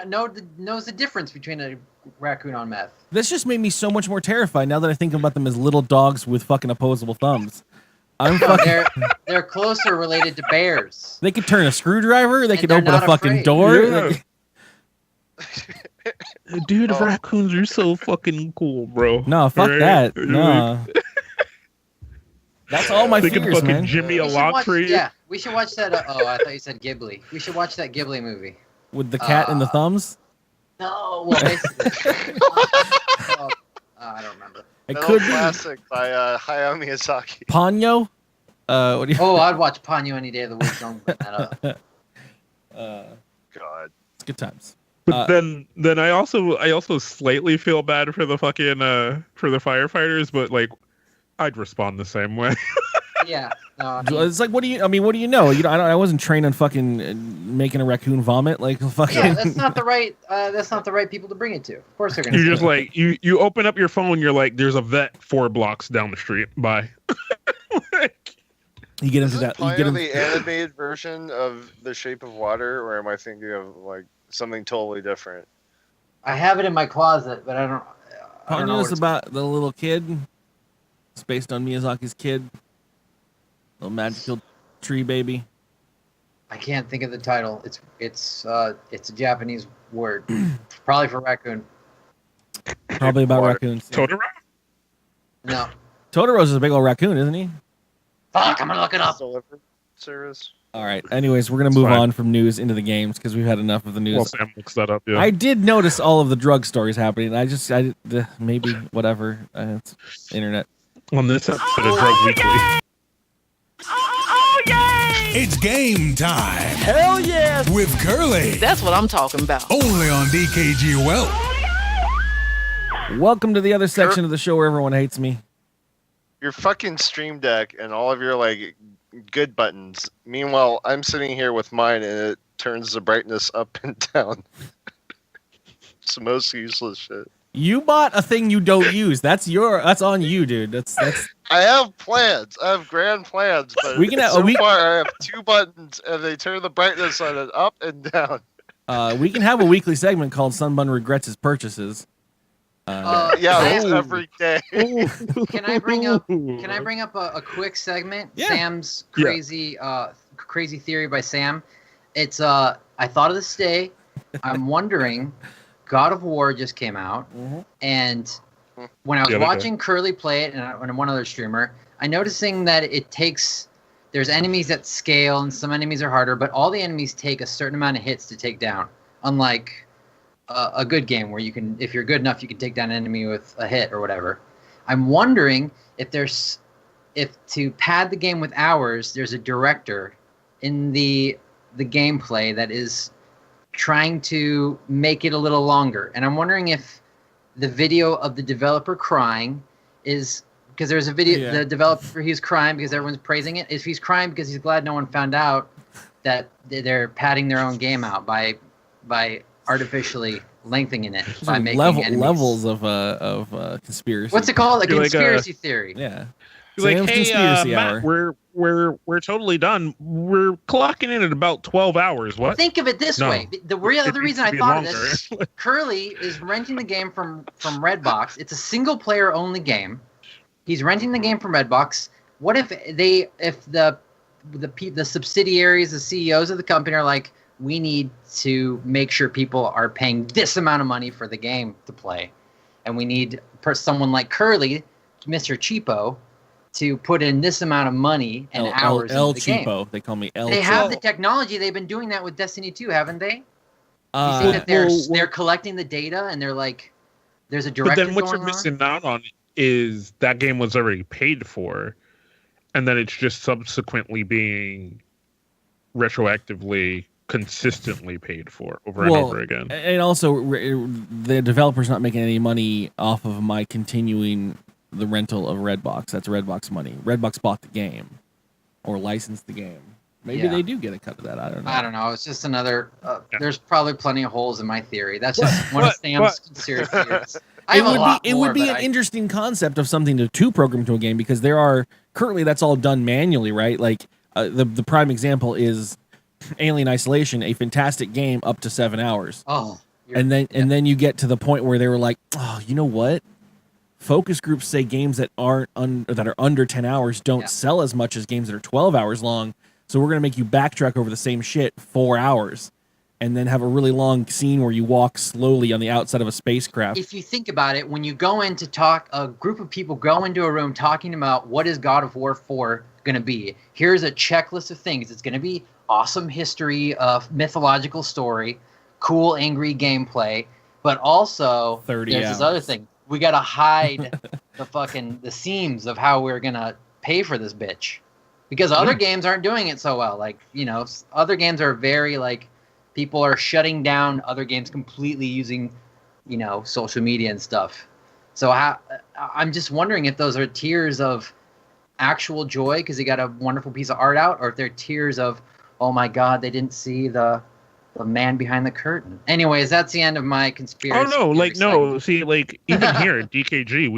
knows the difference between a raccoon on meth. This just made me so much more terrified now that I think about them as little dogs with fucking opposable thumbs. They're closer related to bears. They could turn a screwdriver. They could open a fucking door. Yeah. Dude, raccoons are so fucking cool, bro. No, fuck Right? that. No. That's all my Thinking fears, fucking man. Jimmy We should watch, Alantri. yeah, we should watch that. Oh, I thought you said Ghibli. We should watch that Ghibli movie. With the cat and the thumbs? No, well, basically. I don't remember. It Metal could be Classic by Hayao Miyazaki. Ponyo. What do you? Oh, I'd watch Ponyo any day of the week. Don't bring that up. God. It's good times. But then I also slightly feel bad for the fucking for the firefighters, but like I'd respond the same way. Yeah. No, I mean, It's like, what do you know? I wasn't trained on fucking making a raccoon vomit. Like, fucking. yeah, that's not the right people to bring it to. Of course they're gonna. You're say just that. like you open up your phone, you're like, there's a vet 4 blocks down the street. Bye. You get into Is that. it You get into, the animated version of The Shape of Water, or am I thinking of like something totally different? I have it in my closet, but I don't know. Ponyo What is it's about the little kid. It's based on Miyazaki's kid. Little magical tree baby. I can't think of the title. It's a Japanese word, probably for raccoon. Probably about Water. raccoons. Yeah. Totoro? No, Totoro's a big old raccoon, isn't he? fuck, I'm gonna look it up. Delivery service. All right. Anyways, we're gonna It's move fine. on from news into the games because we've had enough of the news. Well, Sam looks that up. Yeah. I did notice all of the drug stories happening. Maybe whatever. It's internet. On this episode of Drug Weekly. It's game time Hell yeah! with Curly. That's what I'm talking about. Only on dkgWELP. Welcome to the other section of the show where everyone hates me. Your fucking Stream Deck and all of your like good buttons. Meanwhile, I'm sitting here with mine and it turns the brightness up and down. It's the most useless shit. You bought a thing you don't use. That's on you, dude. That's I have plans. I have grand plans, but We can have- so we- far I have 2 buttons and they turn the brightness on it up and down. we can have a weekly segment called Sunbun Regrets His Purchases. Yeah, that's every day. Can I bring up a quick segment? Yeah. Sam's crazy crazy theory by Sam. It's I thought of this today. I'm wondering, God of War just came out, and when I was The other watching Curly play it and one other streamer, I noticing that there's enemies that scale and some enemies are harder, but all the enemies take a certain amount of hits to take down. Unlike a good game where if you're good enough, you can take down an enemy with a hit or whatever. I'm wondering if to pad the game with hours, there's a director in the gameplay that is trying to make it a little longer. And I'm wondering if the video of the developer crying is because there's a video, the developer, he's crying because everyone's praising it. If he's crying because he's glad no one found out that they're padding their own game out by artificially lengthening it by making enemies. levels of conspiracy. What's it called? A You're like conspiracy theory. Yeah. Like, Sam's hey, conspiracy Matt, hour. we're totally done. We're clocking in at about 12 hours. What? Think of it this No. way. The real It other needs reason to I be thought of longer. this, Curly is renting the game from Redbox. It's a single player only game. He's renting the game from Redbox. What if the subsidiaries, the CEOs of the company are like, we need to make sure people are paying this amount of money for the game to play, and we need someone like Curly, Mr. Cheapo, to put in this amount of money and hours El into the game. Cheapo. They call me El They Cheapo. have the technology. They've been doing that with Destiny 2, haven't they? You Uh, think that they're collecting the data and they're like, there's a But directive then what you're going on? missing out on is that game was already paid for, and then it's just subsequently being retroactively consistently paid for over and over again. And also, the developer's not making any money off of my continuing the rental of Redbox. That's Redbox money. Redbox bought the game or licensed the game. Maybe Yeah. they do get a cut of that. I don't know. I don't know. It's just another. Yeah. There's probably plenty of holes in my theory. That's just one of Sam's What? conspiracy theories. I have a lot It more, would be but an interesting concept of something to program to a game because there are currently that's all done manually, right? Like the prime example is Alien Isolation, a fantastic game up to 7 hours. Oh, And then you get to the point where they were like, oh, you know what? Focus groups say games that are under 10 hours don't sell as much as games that are 12 hours long. So we're gonna make you backtrack over the same shit 4 hours, and then have a really long scene where you walk slowly on the outside of a spacecraft. If you think about it, when you go in to talk, a group of people go into a room talking about what is God of War 4 going to be. Here's a checklist of things. It's going to be awesome history of mythological story, cool, angry gameplay, but also 30 there's this other thing. We got to hide the seams of how we're going to pay for this bitch. Because other games aren't doing it so well. Like, other games are very, like, people are shutting down other games completely using, social media and stuff. So I'm just wondering if those are tears of actual joy because they got a wonderful piece of art out, or if they're tears of, oh my God, they didn't see the man behind the curtain. Anyways, that's the end of my conspiracy. Oh no, see, like even here at DKG,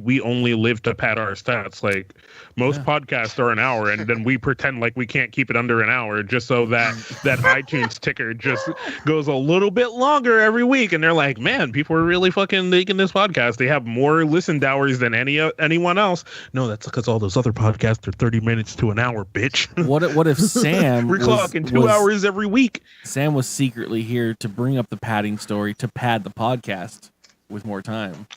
we only live to pad our stats. Like most podcasts are an hour, and then we pretend like we can't keep it under an hour just so that iTunes ticker just goes a little bit longer every week. And they're like, man, people are really fucking making this podcast. They have more listened hours than anyone else. No, that's because all those other podcasts are 30 minutes to an hour, bitch. What if Sam we're clocking 2 hours every week? Sam was secretly here to bring up the padding story to pad the podcast with more time.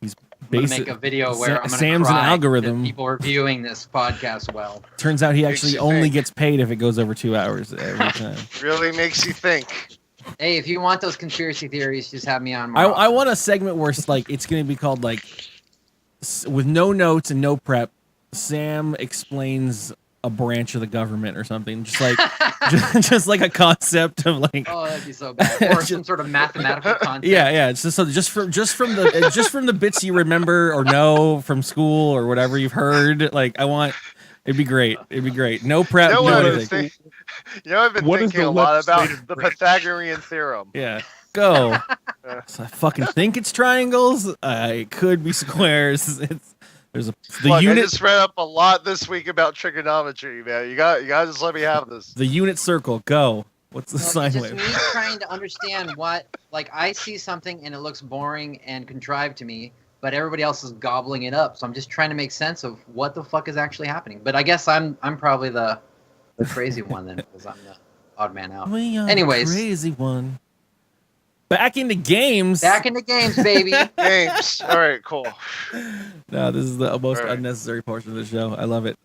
He's going to make a video where I'm going Sam's an algorithm. People are viewing this podcast well. Turns out he actually only gets paid if it goes over 2 hours every time. Really makes you think. Hey, if you want those conspiracy theories, just have me on. I want a segment where it's going to be called with no notes and no prep. Sam explains a branch of the government or something, just like a concept of like. Oh, that'd be so bad. Or some sort of mathematical concept. Yeah. It's just from the bits you remember or know from school or whatever you've heard. Like it'd be great. No prep. No anything. I've been thinking a lot about the Pythagorean theorem. Yeah. Go. So I fucking think it's triangles. It could be squares. I just read up a lot this week about trigonometry, man. You got to just let me have this. The unit circle, go. What's the sine wave? Just me trying to understand what, like, I see something and it looks boring and contrived to me, but everybody else is gobbling it up. So I'm just trying to make sense of what the fuck is actually happening. But I guess I'm probably the crazy one then, because I'm the odd man out. Anyways, the crazy one. Back into games. Back into games, baby. Games. All right, cool. No, this is the most unnecessary portion of the show. I love it.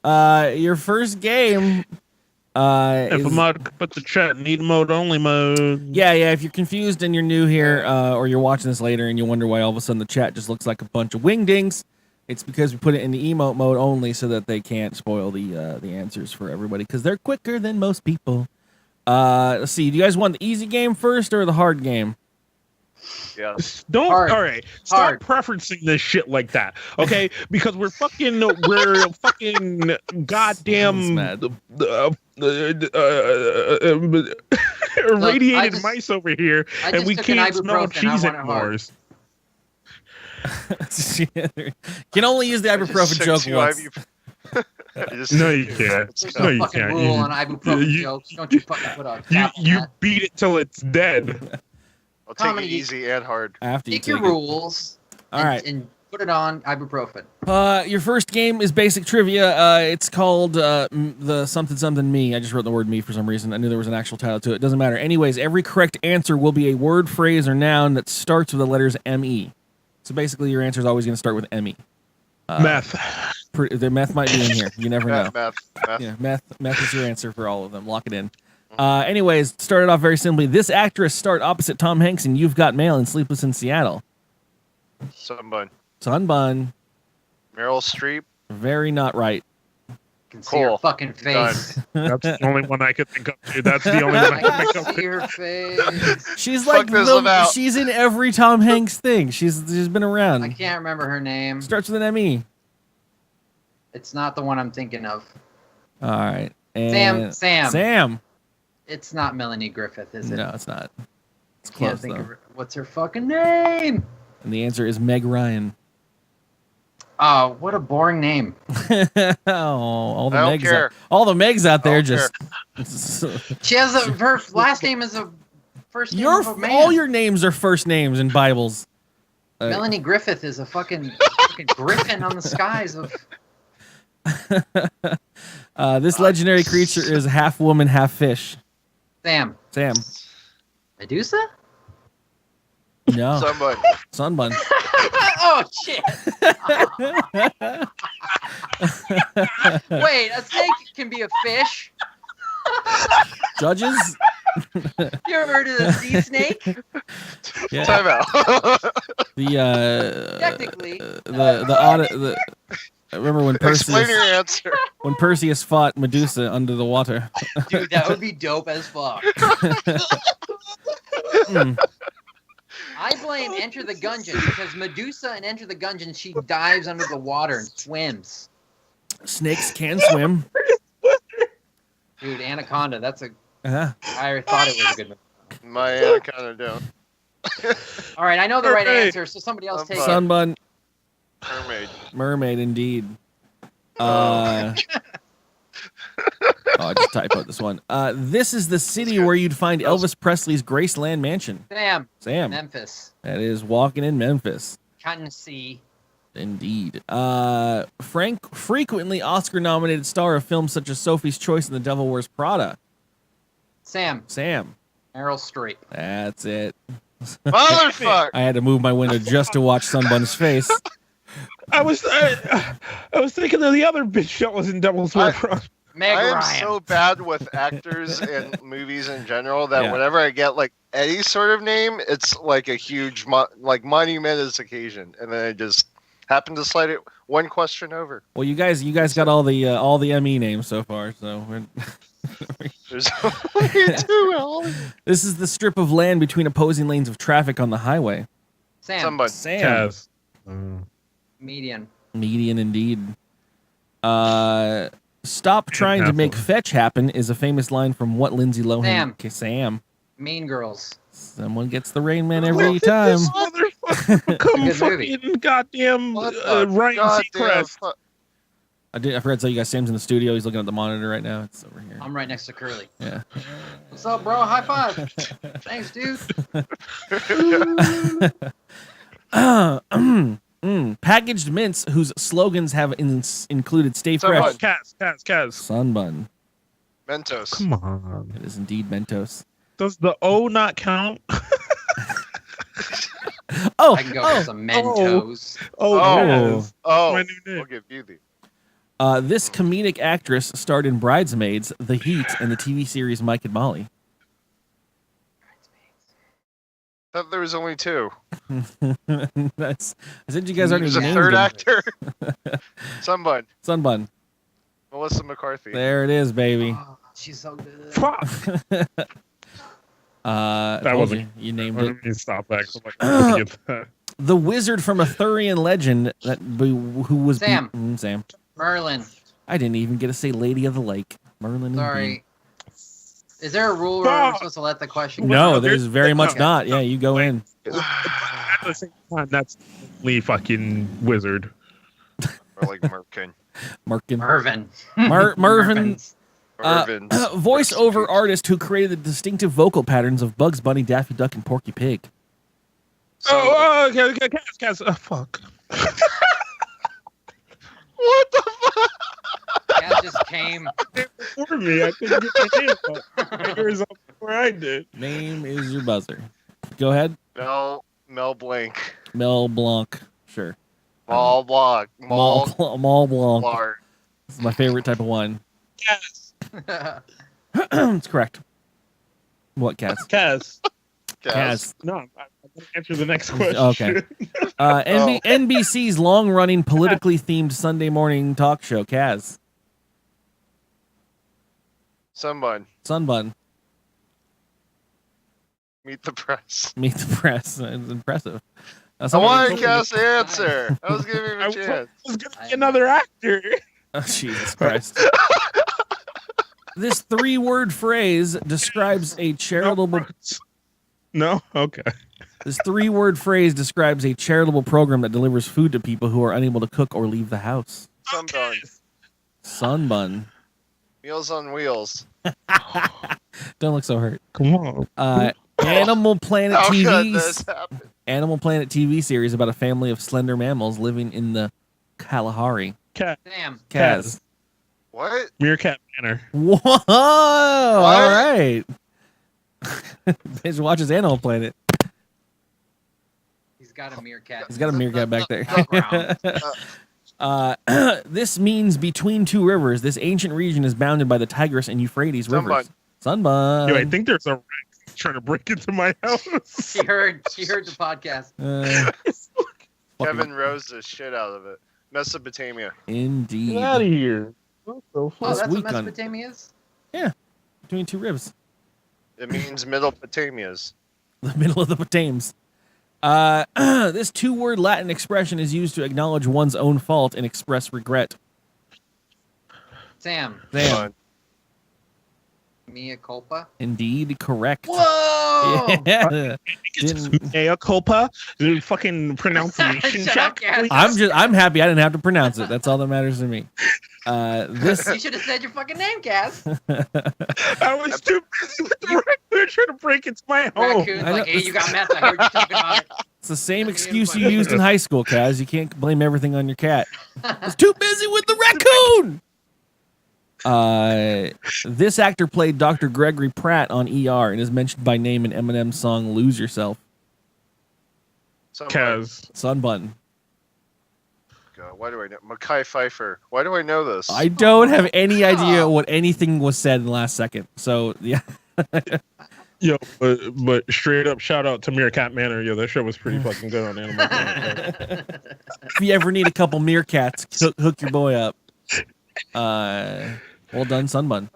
Your first game. If a mod could put the chat in mode only mode. Yeah. If you're confused and you're new here, or you're watching this later and you wonder why all of a sudden the chat just looks like a bunch of wingdings, it's because we put it in the emote mode only so that they can't spoil the answers for everybody because they're quicker than most people. Let's see. Do you guys want the easy game first or the hard game? Yeah. Don't. Hard. All right. Stop preferencing this shit like that, okay? Because we're fucking goddamn irradiated mice over here, and we can't smell cheese anymore. Can only use the ibuprofen joke once. No, you can't. No, you can't. Rule on ibuprofen jokes. Don't you fucking put a cap on you that. beat it till it's dead. I'll take it easy and hard. After Take your rules. All right. And put it on ibuprofen. Your first game is basic trivia. It's called the something me. I just wrote the word me for some reason. I knew there was an actual title to it. Doesn't matter. Anyways, every correct answer will be a word, phrase, or noun that starts with the letters M-E. So basically, your answer is always going to start with M-E. Meth. The meth might be in here. You never know. Meth. Yeah, meth is your answer for all of them. Lock it in. Anyways, started off very simply. This actress starred opposite Tom Hanks in You've Got Mail and Sleepless in Seattle. Sunbun. Meryl Streep. Very not right. You can see her fucking face. That's the only one I could think of. Dude. That's the only one I could think of. See her face. She's like she's in every Tom Hanks thing. She's been around. I can't remember her name. Starts with an M-E. It's not the one I'm thinking of. All right. And Sam. It's not Melanie Griffith, is it? No, it's not. It's Can't close, think though. of her. What's her fucking name? And the answer is Meg Ryan. Oh, what a boring name. All the Megs out there just. She has her last name is a first name of a man. All your names are first names in Bibles. Melanie Griffith is a fucking griffin on the skies of. This legendary creature is half woman, half fish. Sam. Medusa? No. Somebody. Sunbun. Oh shit! Wait, a snake can be a fish. Judges? You ever heard of the sea snake? Yeah. Time out. Technically. I remember when Explain your answer. Perseus fought Medusa under the water. Dude, that would be dope as fuck. I blame Enter the Gungeon because Medusa in Enter the Gungeon, she dives under the water and swims. Snakes can swim. Dude, Anaconda, that's a... Uh-huh. I thought it was a good movie. My anaconda down. All right, I know the right answer, so somebody else take it. Sunbun. Mermaid. Mermaid, indeed. I just typoed this one. This is the city where you'd find Elvis Presley's Graceland Mansion. Sam. Memphis. That is walking in Memphis. Tennessee. Indeed. Frequently Oscar-nominated star of films such as Sophie's Choice and The Devil Wears Prada. Sam. Meryl Streep. That's it. Motherfucker! I had to move my window just to watch Sunbun's face. I was thinking of the other bitch that was in Devil's Wears Prada. Meg I am Ryan. so bad with actors and movies in general that Yeah. whenever I get like any sort of name, it's like a huge monumentous occasion, and then I just happen to slide it one question over. Well, you guys got all the ME names so far, so we're There's only two. This is the strip of land between opposing lanes of traffic on the highway. Sam. Somebody. Sam. Kaz. Median. Median, indeed. Stop trying to make fetch happen is a famous line from what Lindsay Lohan? Sam. Okay, Sam. Mean Girls. Someone gets the Rain Man every time. This motherfucker become Good movie. fucking goddamn What the Ryan goddamn Seacrest. fuck? I forgot to tell you guys, Sam's in the studio. He's looking at the monitor right now. It's over here. I'm right next to Curly. Yeah. What's up, bro? High five. Thanks, dude. Packaged mints whose slogans have included "Stay Sunbun. fresh." Kaz. Sunbun. Mentos. Come on. It is indeed Mentos. Does the O not count? Oh, I can go for some Mentos. Kaz. Oh, My new name. we'll give you the. this comedic actress starred in Bridesmaids, The Heat, and the TV series Mike and Molly. Thought there was only two. I said you guys already There's a named third them. actor. Sunbun. Sunbun. Melissa McCarthy. There it is, baby. Oh, she's so good. Fuck. That wasn't- you named Let it. me stop that. 'Cause I'm like, I'm gonna get that. The wizard from Arthurian legend who was Sam. Sam. Merlin. I didn't even get to say Lady of the Lake. Merlin. Sorry. Is there a rule where we're supposed to let the question go? No, there's very much Okay. not. Yeah, you go in. At the same time, that's the fucking wizard. Or like Merkin. Merkin. Mervin. Mervin. Mervins. Irvin. Voice-over artist who created the distinctive vocal patterns of Bugs Bunny, Daffy Duck, and Porky Pig. Okay, Kaz. Fuck. What the fuck? That just came. For me, I couldn't get my name up. Fingers up before I did. Name is your buzzer. Go ahead. Mel Blanc. Mel Blanc. Sure. Mall Blanc. Mall Mall Blanc. Blanc. This is my favorite type of wine. Kaz. It's correct. What, Kaz? Kaz. Kaz. No, I'm going to answer the next question. Okay. NBC's long-running politically themed Sunday morning talk show, Kaz. Sunbun. Meet the press. Meet the press. It's impressive. I wanted Cass to answer. I was giving him I a chance. was going to be another actor. Oh, Jesus Christ. This three-word phrase describes a charitable... No? Okay. This three-word phrase describes a charitable program that delivers food to people who are unable to cook or leave the house. Sunbun. Sunbun. Meals on Wheels. Don't look so hurt. Come on. Animal Planet How could TV. this happen? Animal Planet TV series about a family of slender mammals living in the Kalahari. Damn. Kaz. What? Meerkat Manor. Whoa! All right. Bitch watches Animal Planet. He's got a meerkat. He's got a meerkat back there. Ground. This means between two rivers. This ancient region is bounded by the Tigris and Euphrates rivers. Sunbun. Yo, I think there's a rat trying to break into my house. She heard the podcast. Kevin rose the shit out of it. Mesopotamia. Indeed. Get out of here. What the Oh, fuck? that's week what on- Mesopotamia is? Yeah, between two rivers. It means Middle Potamias. The middle of the Potames. This two-word Latin expression is used to acknowledge one's own fault and express regret. Sam. Sam. Mea culpa? Indeed, correct. Whoa! Yeah. Didn't- Mea culpa? The fucking pronunciation Shut up, check. Cass. I'm happy I didn't have to pronounce it. That's all that matters to me. This You should have said your fucking name, Cass. I was too busy with the raccoon trying to break into my home. Raccoon's I like, know. hey, you got meth. I heard you talking about it. it's the same excuse you used in high school, Kaz. You can't blame everything on your cat. I was too busy with the raccoon. This actor played Dr. Gregory Pratt on ER and is mentioned by name in Eminem's song "Lose Yourself." Kaz. Sunbun. God, why do I know? Mekhi Phifer. Why do I know this? I don't have any idea what anything was said in the last second. So yeah. Yo, but straight up shout out to Meerkat Manor. Yo, that show was pretty fucking good on Animal Planet. If you ever need a couple meerkats, hook your boy up. Well done, Sunbun.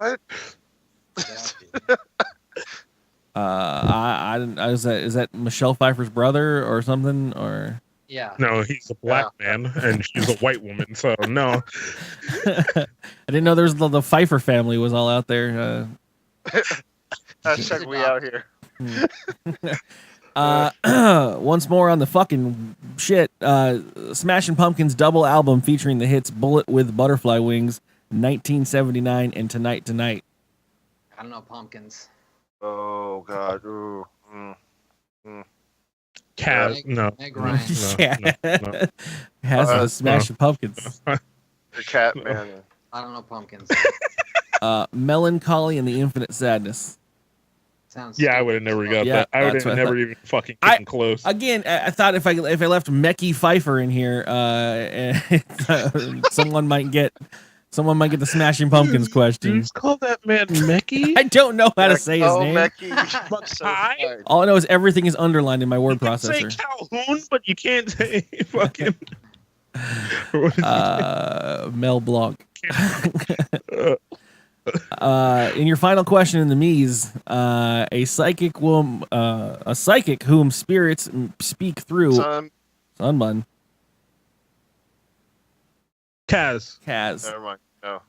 Is that Michelle Pfeiffer's brother or something or? Yeah. No, he's a black man and she's a white woman. So no. I didn't know there's the Pfeiffer family was all out there. Hashtag we out here. Once more on the fucking shit. Smashing Pumpkins double album featuring the hits "Bullet with Butterfly Wings," 1979, and "Tonight Tonight." I don't know pumpkins. Oh God. Ooh. Kaz, no. Meg Ryan. Yeah. Has the Smashing Pumpkins. The cat man. I don't know pumpkins. Melancholy and the Infinite Sadness. Sounds. Yeah, I stupid. would have never got Yeah, that. I would that's have what I never thought. even fucking came close. Again, I thought if I left Mecky Pfeiffer in here, someone might get the Smashing Pumpkins question. You call that man Mecky? I don't know how to say his name. Mecky. So fine. All I know is everything is underlined in my word You can say processor. Calhoun, but you can't say fucking. Mel Blanc. In your final question in the Mies, a psychic whom spirits speak through. Sunbun. Kaz. Never mind. No.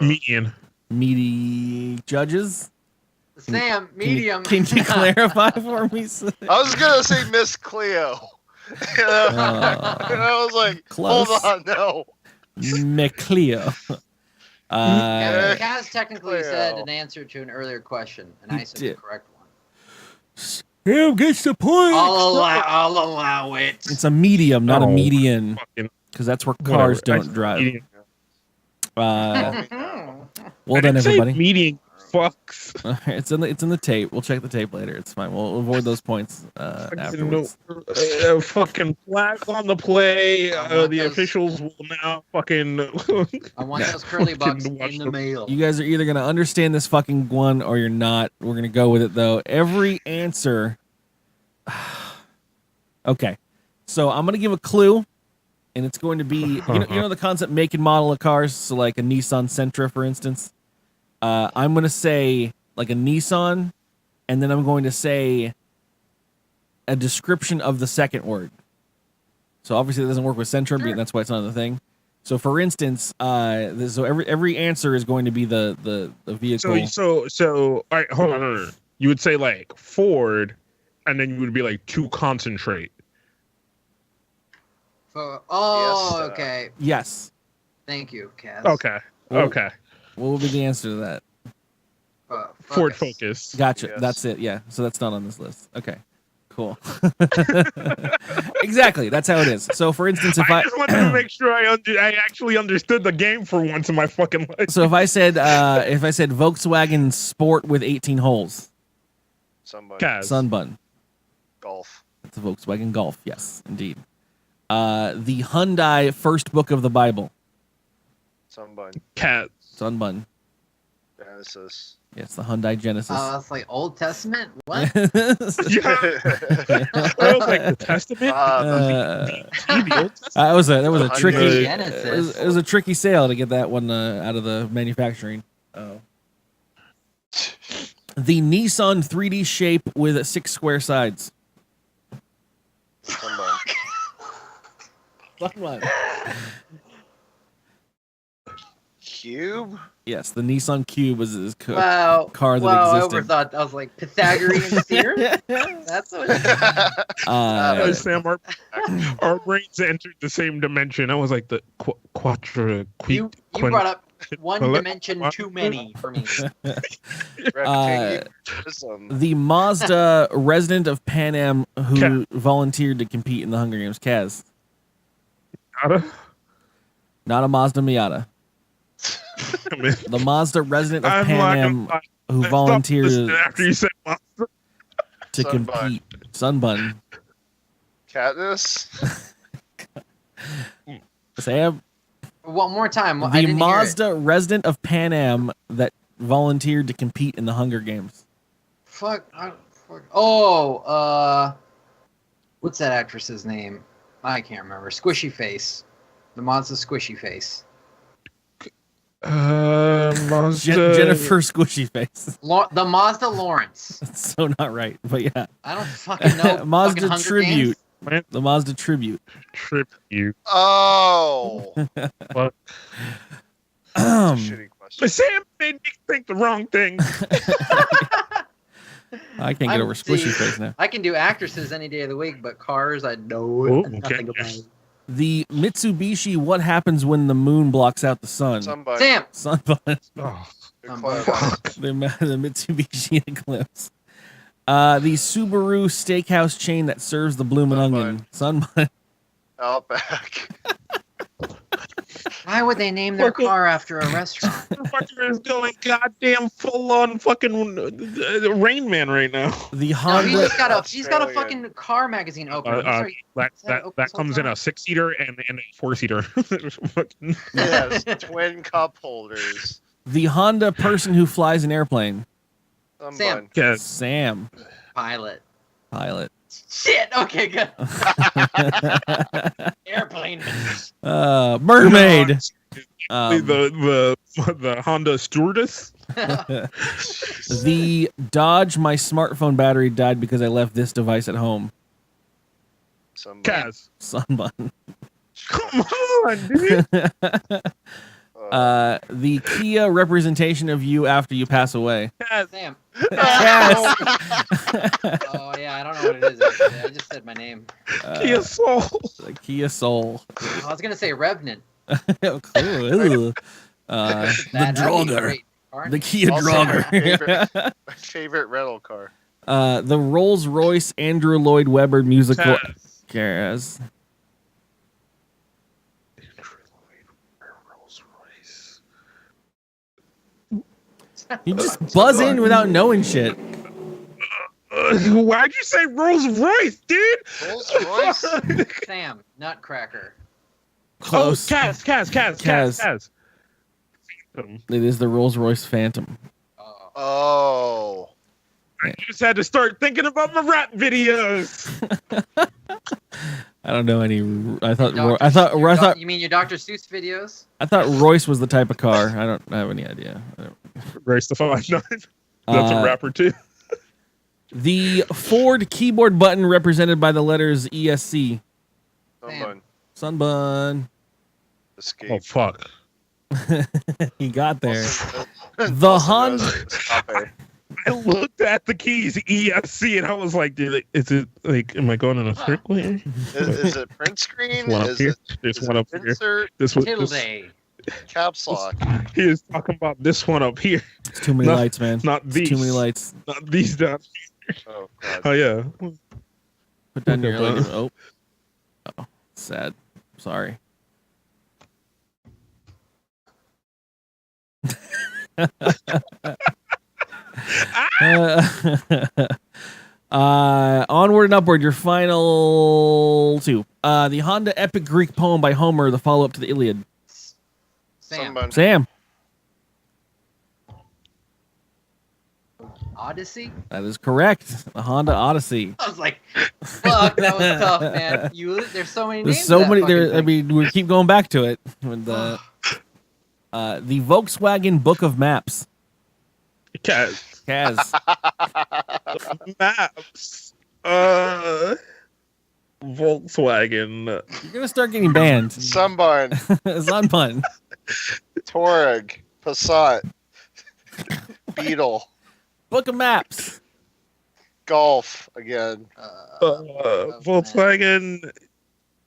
Median. Meaty judges. Sam, medium. Can you clarify for me? I was gonna say Miss Cleo. And I was like, Close. hold on, no. McCleo. Kaz technically Cleo. said an answer to an earlier question, and I said the did. correct one. Who gets the point? I'll allow it. It's a medium, not a Oh, median, Fucking because that's where cars whatever. don't drive. Median. Well I done, didn't say everybody. Median fucks. It's in the tape. We'll check the tape later. It's fine. We'll avoid those points afterwards. Fucking flag on the play. I want The those- officials will now fucking. I want those curly bucks Fucking watch in the the- mail. You guys are either gonna understand this fucking one or you're not. We're gonna go with it though. Every answer. Okay, so I'm gonna give a clue, and it's going to be you know the concept make and model of cars. So like a Nissan Sentra, for instance. I'm gonna say like a Nissan, and then I'm going to say a description of the second word. So obviously it doesn't work with Sentra, but that's why it's not on the thing. So for instance, so every answer is going to be the vehicle. So all right, hold on, no. You would say like Ford, and then you would be like to concentrate. Oh, Yes, okay. Yes. Thank you, Kaz. Okay. Well- Okay. What would be the answer to that? Ford Focus. Gotcha. Yes. That's it. Yeah. So that's not on this list. Okay. Cool. Exactly. That's how it is. So for instance, if I just wanted to make sure I actually understood the game for once in my fucking life. so if I said Volkswagen Sport with 18 holes. Sunbun. Kaz. Sunbun. Golf. That's a Volkswagen Golf. Yes, indeed. The Hyundai first book of the Bible. Sunbun. Cat. Sunbun. Genesis. Yes, the Hyundai Genesis. Oh, that's like Old Testament. What? Yeah. I was like the Testament. The Old Testament. That was a Hyundai tricky. Genesis. It was a tricky sale to get that one out of the manufacturing. Oh. The Nissan 3D shape with 6 square sides. Sunbun. Sunbun. Cube. Yes, the Nissan Cube was his Wow. car that wow, existed. I overthought. I was like Pythagorean theorem. That's what. Sam, our brains entered the same dimension. I was like the quadra. You brought up one dimension too many for me. The Mazda resident of Pan Am who volunteered to compete in the Hunger Games. Kaz. Not a Mazda Miata. The Mazda resident of Pan Am who volunteered after you said Mazda. to compete. Sunbun. Katniss. Sam. One more time. I The didn't hear it. Mazda resident of Pan Am that volunteered to compete in the Hunger Games. Fuck. Oh, what's that actress's name? I can't remember. Squishy Face. The Mazda Squishy Face. Mazda. Jennifer Squishy Face. The Mazda Lawrence. That's so not right, but yeah. I don't fucking know. Mazda fucking Hunger Tribute. Games? The Mazda Tribute. Tribute. Oh. Fuck. Shitty question. Sam made me think the wrong thing. I can't get over Squishy Face now. I can do actresses any day of the week, but cars, I know Oh, nothing okay. about it. The Mitsubishi What Happens When the Moon Blocks Out the Sun. Sunbun. Sam. Sunbun. Oh, Eclipse. The Mitsubishi Eclipse. The Subaru steakhouse chain that serves the bloomin' onion. Sunbun. Outback. Why would they name their car after a restaurant? fucker is going goddamn full on fucking Rain Man right now. The No, Honda. he's got a fucking car magazine opener. That comes in a 6-seater and a 4-seater. Yes. Twin cup holders. The Honda person who flies an airplane. Sunbun. Sam. Yes. Sam. Pilot. Shit. Okay, good. Airplane. Mermaid. The Honda stewardess. The Dodge. My smartphone battery died because I left this device at home. Sunbun. Kaz. Sunbun. Come on, dude. The Kia representation of you after you pass away. Sam. Yes. Oh yeah, I don't know what it is. Actually. I just said my name. Kia Soul. The Kia Soul. I was gonna say Revenant. Oh, cool. The Draugr. The Kia Also Draugr. my favorite rental car. The Rolls Royce Andrew Lloyd Webber musical. Kaz. You just buzz in without knowing shit. Why'd you say Rolls Royce, dude? Rolls Royce. Sam, Nutcracker. Close. Oh, Kaz. It is the Rolls Royce Phantom. Oh. I just had to start thinking about my rap videos. I don't know any. I thought. You mean your Dr. Seuss videos? I thought Royce was the type of car. I don't have any idea. Race the 5'9". That's a rapper too. The Ford keyboard button represented by the letters ESC. Sunbun. Sunbun. Escape. Oh fuck. He got there. The Honda. I looked at the keys ESC and I was like, dude, is it like, am I going in a circle here? Is it print screen? One up Is here. it There's one up here. insert? This one. Tilde. Caps lock. He is talking about this one up here. It's too many lights, man. Not It's these. too many lights. Not these down. Oh, God. Oh yeah. Put down your. Oh. Sad. Sorry. Onward and upward. Your final two. The Honda epic Greek poem by Homer, the follow-up to the Iliad. Sam. Sunbun. Sam. Odyssey? That is correct. The Honda Odyssey. I was like, fuck, that was tough, man. There's so many names. There's so of that many. fucking There. I thing. mean, we keep going back to it. With the Volkswagen Book of Maps. Kaz. Kaz. Maps. Volkswagen. You're gonna start getting banned. Sunbun. Sunbun. Touareg. Passat. Beetle. Book of Maps. Golf again. Volkswagen.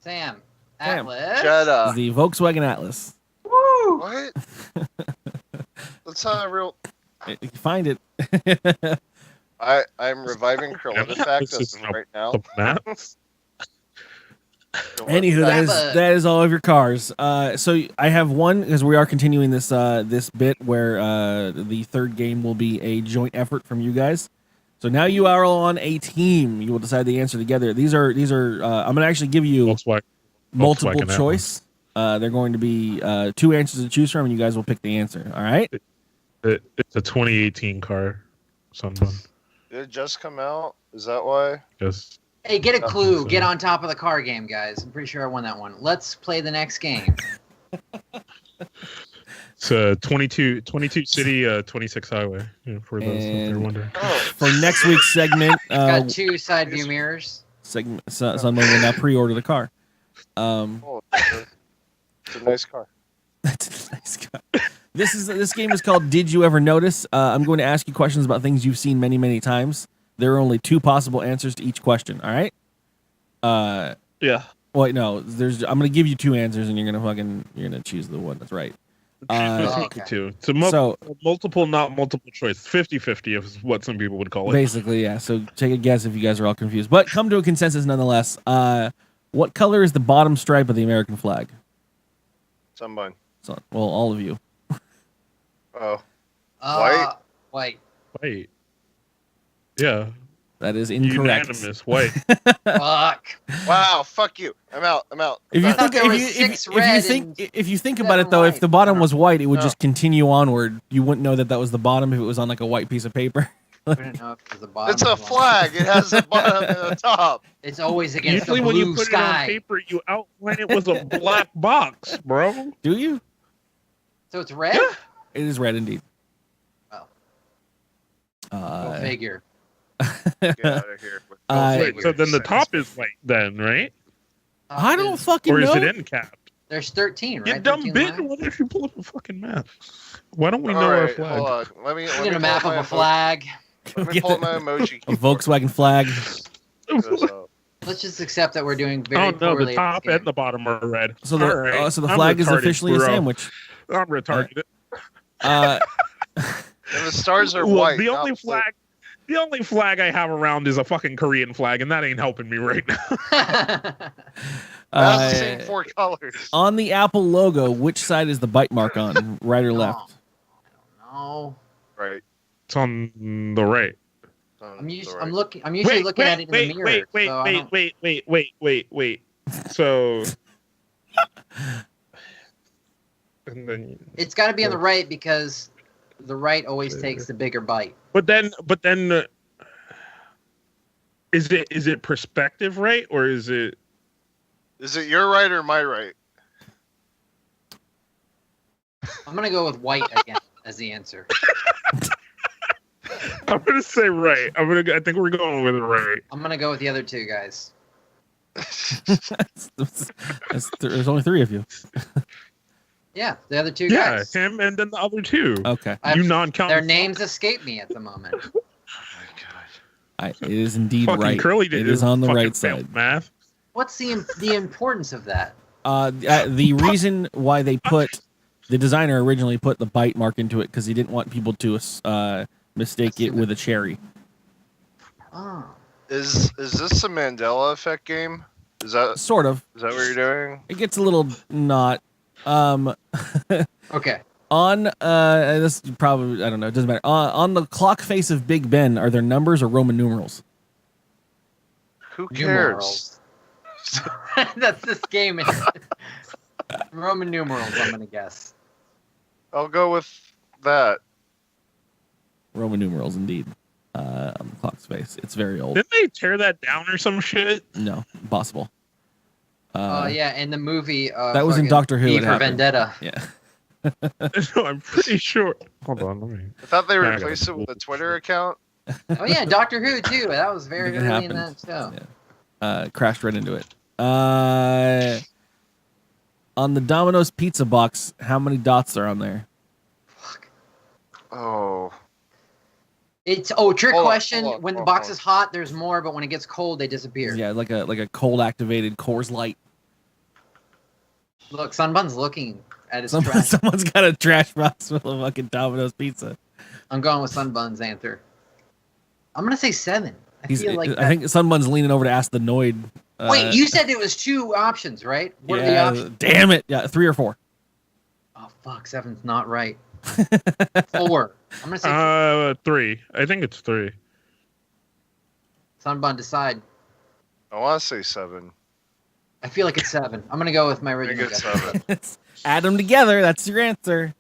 Sam. Sam. Atlas. Jetta. The Volkswagen Atlas. Woo! What? That's not a real. You can find it. I'm reviving Corona-Factus right now. The maps. Anywho, that is all of your cars. So I have one because we are continuing this this bit where the third game will be a joint effort from you guys. So now you are all on a team. You will decide the answer together. These are I'm gonna actually give you multiple Volkswagen choice. They're going to be 2 answers to choose from, and you guys will pick the answer. All right. It's a 2018 car. Sunbun. Did it just come out? Is that why? Yes. Hey, get a clue. Get on top of the car game, guys. I'm pretty sure I won that one. Let's play the next game. It's a 22 city, 26 highway. For those that are wondering. For next week's segment, Got 2 side view mirrors. Someone will now pre-order the car. It's a nice car. That's a nice car. This game is called Did You Ever Notice? I'm going to ask you questions about things you've seen many, many times. There are only 2 possible answers to each question. All right. Yeah. Wait, no. I'm going to give you 2 answers, and you're gonna choose the one that's right. Two. It's a multiple, not multiple choice. 50-50 is what some people would call it. Basically, yeah. So take a guess if you guys are all confused, but come to a consensus nonetheless. What color is the bottom stripe of the American flag? Sunbun. So, well, all of you. Oh. White. White. Yeah. That is incorrect. Unanimous. White. Fuck. Wow. Fuck you. I'm out. If you think about it though, if the bottom was white, it would just continue onward. You wouldn't know that was the bottom if it was on like a white piece of paper. I don't know if it was the bottom. It's a flag. It has a bottom and a top. It's always against Usually the when blue you put sky. it on paper, you outline it with a black box, bro. Do you? So it's red? Yeah. It is red indeed. Oh. Go figure. Get out of here. Wait, so then the top is white then, right? I don't fucking Or know. is it end capped? There's 13, right? You dumb 13 bitch. lines? What if you pull up a fucking map? Why don't we know All our right, flag? hold on. Let me Get a map of a flag. Let me pull up my emoji. A Volkswagen flag. Let's just accept that we're doing very Oh no, poorly. the top and the bottom are red. So the Alright. so the I'm flag is retarded, officially a bro. sandwich. I'm retarded. And the stars are Well, white. the not only blue. flag. The only flag I have around is a fucking Korean flag, and that ain't helping me right now. That's the same 4 colors. On the Apple logo, which side is the bite mark on? Right or left? No. Right. It's on the right. I'm usually looking at it in the mirror. Wait. So and then It's got to be on the right because the right always takes the bigger bite. But then is it perspective right or is it your right or my right? I'm gonna go with white again as the answer. I'm gonna say right. I think we're going with right. I'm gonna go with the other 2 guys. There's only 3 of you. Yeah, the other 2 Yeah, guys. him and then the other 2. Okay. You non-count. Their names escape me at the moment. It is indeed Fucking right. Curly It is on the fucking right failed side. math. What's the importance of that? The reason why they put the designer originally put the bite mark into it because he didn't want people to mistake it with a cherry. Oh. Is this a Mandela effect game? Is that Sort of. Is that what you're doing? It gets a little not. Okay. On this probably I don't know. It doesn't matter. On the clock face of Big Ben, are there numbers or Roman numerals? Who cares? Numerals. That's this game. Roman numerals, I'm gonna guess. I'll go with that. Roman numerals, indeed. On the clock's face. It's very old. Didn't they tear that down or some shit? No, impossible. Oh yeah, in the movie. That was in Doctor Who. V it for happened. Vendetta. Yeah. No, I'm pretty sure. Hold on, let me. I thought they I replaced it with a Twitter account. Oh yeah, Doctor Who too. That was very I think it early in happened. that show. Yeah. Crashed right into it. On the Domino's pizza box, how many dots are on there? Fuck. Oh. Trick Hold on, question. hold on, When the hold box on. is hot, there's more, but when it gets cold, they disappear. Yeah, like a cold activated Coors Light. Look, Sunbun's looking at his trash. Someone's got a trash box full of fucking Domino's pizza. I'm going with Sunbun's answer. I'm gonna say 7. I feel like I think Sunbun's leaning over to ask the Noid. Wait, you said there was 2 options, right? What are the options? Damn it! Yeah, 3 or 4. Oh fuck, 7's not right. 4. I'm gonna say 3. I think it's 3. Sunbun, decide. I want to say 7. I feel like it's 7. I'm gonna go with my I think original it's guess. 7. Add them together. That's your answer.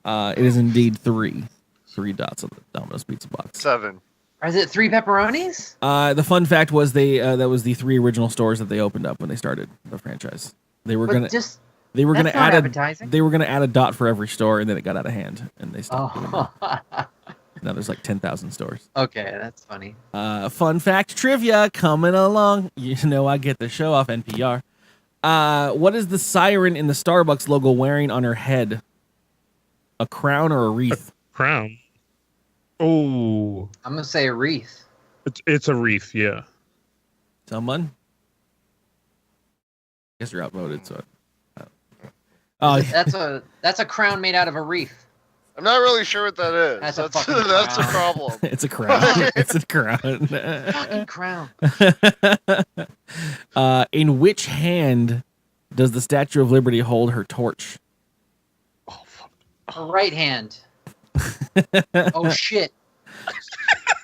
It is indeed 3. 3 dots on the Domino's pizza box. 7. Or is it 3 pepperonis? The fun fact was that was the 3 original stores that they opened up when they started the franchise. They were gonna That's add not appetizing. they were gonna add a dot for every store, and then it got out of hand, and they stopped doing that. Oh. Now there's like 10,000 stores. Okay, that's funny. Fun fact trivia coming along. You know I get the show off NPR. What is the siren in the Starbucks logo wearing on her head? A crown or a wreath? Crown. Oh, I'm gonna say a wreath. it's a wreath. Yeah. Someone? Guess you're outvoted. So. Oh, That's a crown made out of a wreath. I'm not really sure what that is. That's a That's fucking that's a crown. problem. it's a crown. It's a crown. Fucking crown. In which hand does the Statue of Liberty hold her torch? Her right hand. Oh shit.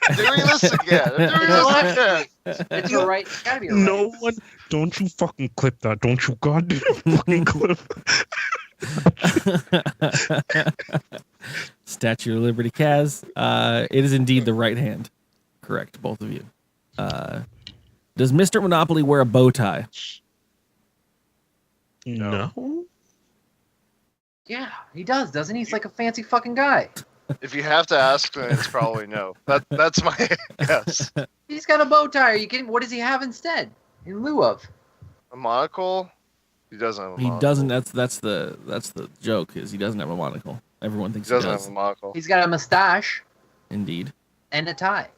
I'm doing this again. I'm doing this again. It's her right. It's gotta be her No right. one. Don't you fucking clip that. Don't you goddamn fucking clip. Statue of Liberty, Kaz. It is indeed the right hand. Correct, both of you. Does Mr. Monopoly wear a bow tie? No. Yeah, he does, doesn't he? He's like a fancy fucking guy. If you have to ask, then it's probably no. That's my guess. He's got a bow tie. Are you kidding? What does he have instead? In lieu of? A monocle? He doesn't have a He monocle. doesn't. That's the joke. Is he doesn't have a monocle? Everyone thinks He doesn't he have does. a monocle. He's got a mustache Indeed. and a tie.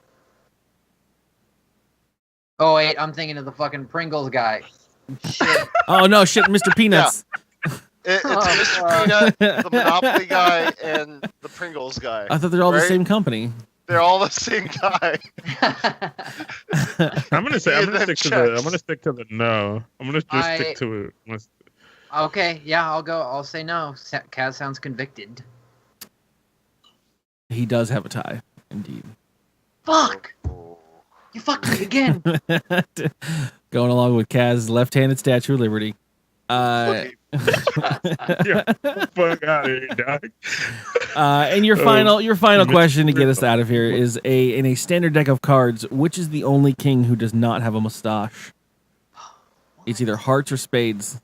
Oh wait, I'm thinking of the fucking Pringles guy. Shit. Oh no, shit, Mr. Peanuts. It's Oh, Mr. fuck. Peanut, the Monopoly guy, and the Pringles guy. I thought they're all the Right? same company. They're all the same guy. I'm gonna say. I'm And gonna then stick to the. I'm checks. gonna stick to the no. I'm gonna just stick to it. Okay, yeah, I'll go. I'll say no. Kaz sounds convicted. He does have a tie. Indeed. Fuck! You fucked me again. Going along with Kaz's left-handed Statue of Liberty. Yeah, fuck out of here, dog. And your final question to get us out of here is in a standard deck of cards, which is the only king who does not have a mustache? It's either hearts or spades.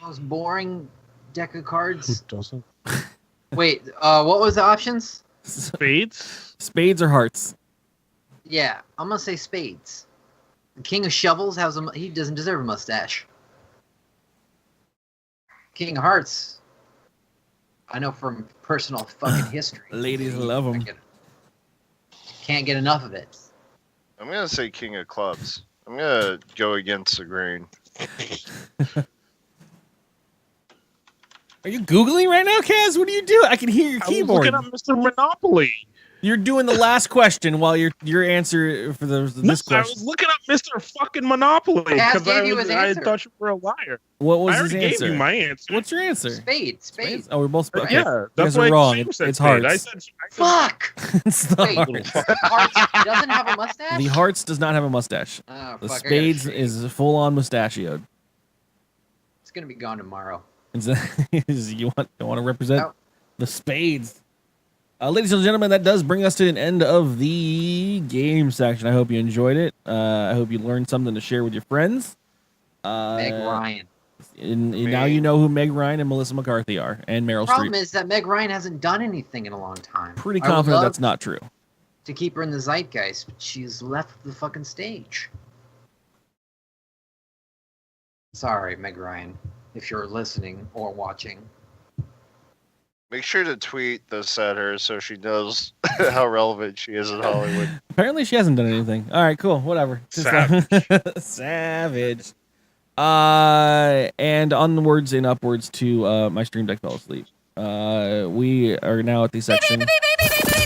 Most boring deck of Who cards. doesn't? Wait, what was the options? Spades. Spades or hearts? Yeah, I'm gonna say spades. The King of Shovels he doesn't deserve a mustache. King of Hearts. I know from personal fucking history. Ladies love him. Can't get enough of it. I'm going to say King of Clubs. I'm going to go against the grain. Are you Googling right now, Kaz? What are you doing? I can hear your I was keyboard. looking at Mr. Monopoly. You're doing the last question while your answer for this I question. was looking up Mr. fucking Monopoly Kaz because gave you his I answer. thought you were a liar. What was I his already answer? gave you my answer. What's your answer? Spade. Oh, we're both. Okay. Yeah, You that's guys are why wrong. James said It's spade. hearts. I said Fuck. It's the Wait, hearts. Hearts doesn't have a mustache. The hearts does not have a mustache. Oh, The fuck, I gotta spades shave. is full on mustachioed. It's gonna be gone tomorrow. You want to represent No. the spades. Ladies and gentlemen, that does bring us to an end of the game section. I hope you enjoyed it. I hope you learned something to share with your friends. Meg Ryan. And now you know who Meg Ryan and Melissa McCarthy are, and Meryl Problem Streep. is that Meg Ryan hasn't done anything in a long time. Pretty I would confident love that's not true. to keep her in the zeitgeist, but she's left the fucking stage. Sorry, Meg Ryan, if you're listening or watching. Make sure to tweet this at her so she knows how relevant she is in Hollywood. Apparently, she hasn't done anything. All right, cool, whatever. Savage. And onwards and upwards to my stream deck fell asleep. We are now at the section.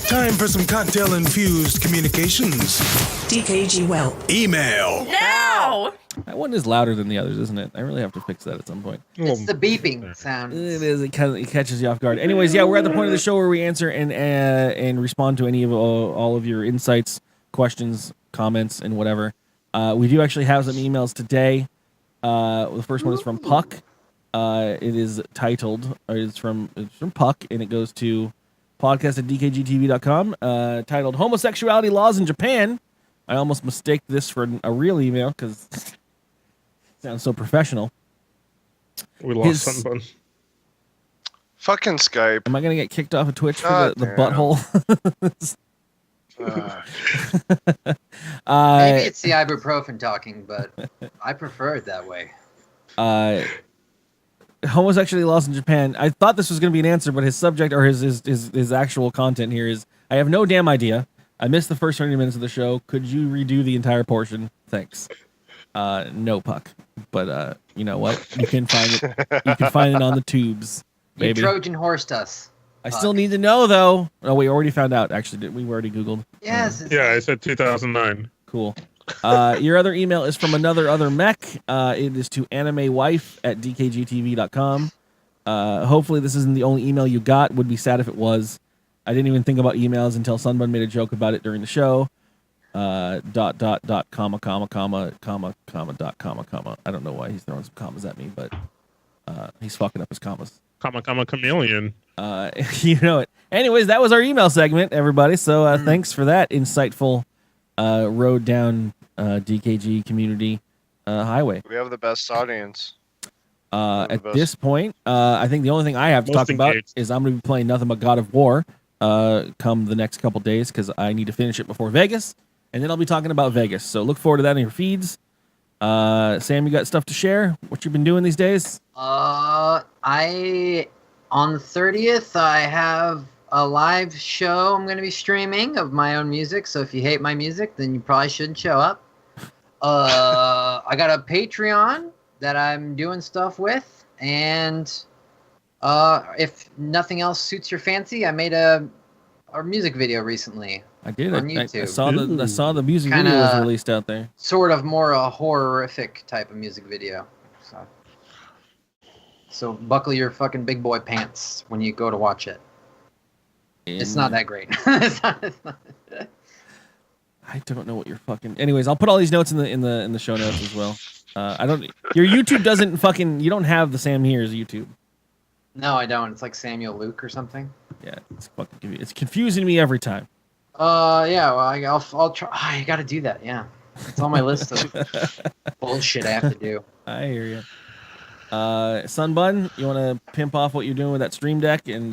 Time for some cocktail-infused communications. dkgWELP. Email. Now! That one is louder than the others, isn't it? I really have to fix that at some point. It's the beeping sound. It is. It catches you off guard. Anyways, yeah, we're at the point of the show where we answer and respond to any of all of your insights, questions, comments, and whatever. We do actually have some emails today. The first one is from Puck. It is titled. It's from Puck, and it goes to podcast@dkgtv.com. Titled "Homosexuality Laws in Japan." I almost mistaked this for a real email because it sounds so professional. We lost Sunbun. Fucking Skype. Am I gonna get kicked off of Twitch for God the damn. butthole? Maybe it's the ibuprofen talking, but I prefer it that way. Homosexuality laws in Japan. I thought this was going to be an answer, but his subject or his actual content here is: I have no damn idea. I missed the first 30 minutes of the show. Could you redo the entire portion? Thanks. No, Puck. But you know what? You can find it. You can find it on the tubes, baby. You Trojan horsed us. I still need to know though. Oh, we already found out. Actually, we already Googled. Yes. it's- Yeah, I said 2009. Cool. Your other email is from another mech. It is to animewife@dkgtv.com. Hopefully this isn't the only email you got. Would be sad if it was. I didn't even think about emails until Sunbun made a joke about it during the show. Comma, comma. I don't know why he's throwing some commas at me, but he's fucking up his commas. Comma, chameleon. You know it. Anyways, that was our email segment, everybody. So thanks for that insightful road down DKG community highway. We have the best audience. At this point, I think the only thing I have to Most talk about engaged. is I'm going to be playing nothing but God of War come the next couple days because I need to finish it before Vegas, and then I'll be talking about Vegas. So look forward to that in your feeds. Sam, you got stuff to share? What you've been doing these days? On the 30th, I have a live show I'm going to be streaming of my own music. So if you hate my music, then you probably shouldn't show up. I got a Patreon that I'm doing stuff with, and if nothing else suits your fancy, I made a music video recently. I did. On I YouTube. saw the music Kinda- video was released out there. Sort of more a horrific type of music video. So buckle your fucking big boy pants when you go to watch it. It's not that great. It's not. I don't know what you're fucking. Anyways, I'll put all these notes in the show notes as well. I don't. Your YouTube doesn't fucking. You don't have the SamHears YouTube. No, I don't. It's like Samuel Luke or something. Yeah, it's fucking. It's confusing me every time. Yeah. Well, I'll try. I got to do that. Yeah, it's on my list of bullshit I have to do. I hear you. Sunbun, you want to pimp off what you're doing with that stream deck and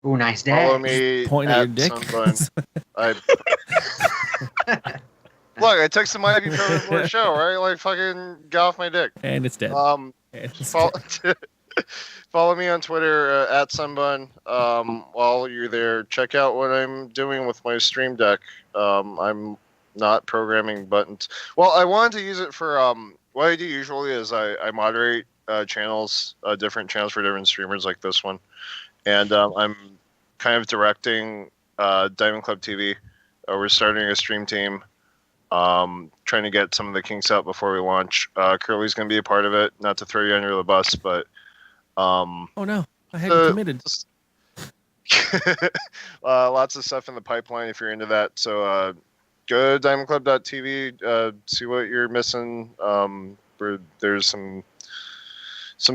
Ooh, nice day. Follow me point at your dick? Sunbun. Look, I took some ibuprofen for a show, right? Like, fucking get off my dick. And it's dead. Follow me on Twitter at Sunbun. While you're there, check out what I'm doing with my stream deck. I'm not programming buttons. Well, I wanted to use it for what I do usually is I moderate channels, different channels for different streamers like this one, and I'm kind of directing Diamond Club TV. We're starting a stream team, trying to get some of the kinks out before we launch. Curly's going to be a part of it. Not to throw you under the bus, but oh no, I hadn't committed. Lots of stuff in the pipeline if you're into that. So go to diamondclub.tv, see what you're missing. There's some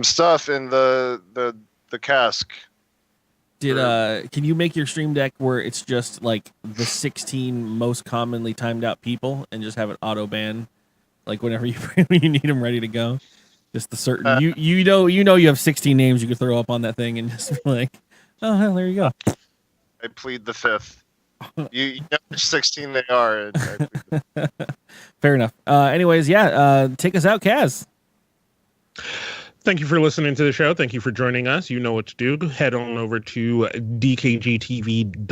stuff in the cask. Can you make your stream deck where it's just like the 16 most commonly timed out people and just have it auto ban, like whenever you need them ready to go? Just the certain you know you have 16 names you could throw up on that thing and just be like, oh hell, there you go. I plead the fifth. You know which 16 they are. Fair enough. Anyways, take us out, Kaz. Thank you for listening to the show. Thank you for joining us. You know what to do. Head on over to dkgtv.com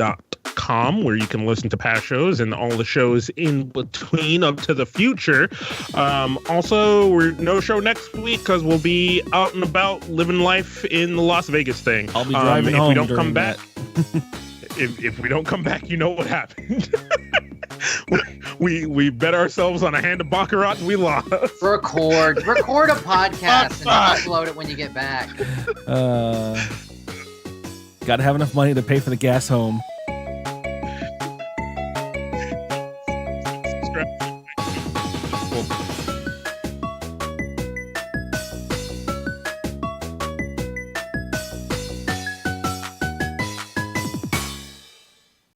where you can listen to past shows and all the shows in between up to the future. Also, we're no show next week because we'll be out and about living life in the Las Vegas thing. I'll be driving home. If we don't come back, if we don't come back, you know what happened. We bet ourselves on a hand of baccarat and we lost. Record a podcast and upload it when you get back. Gotta have enough money to pay for the gas home.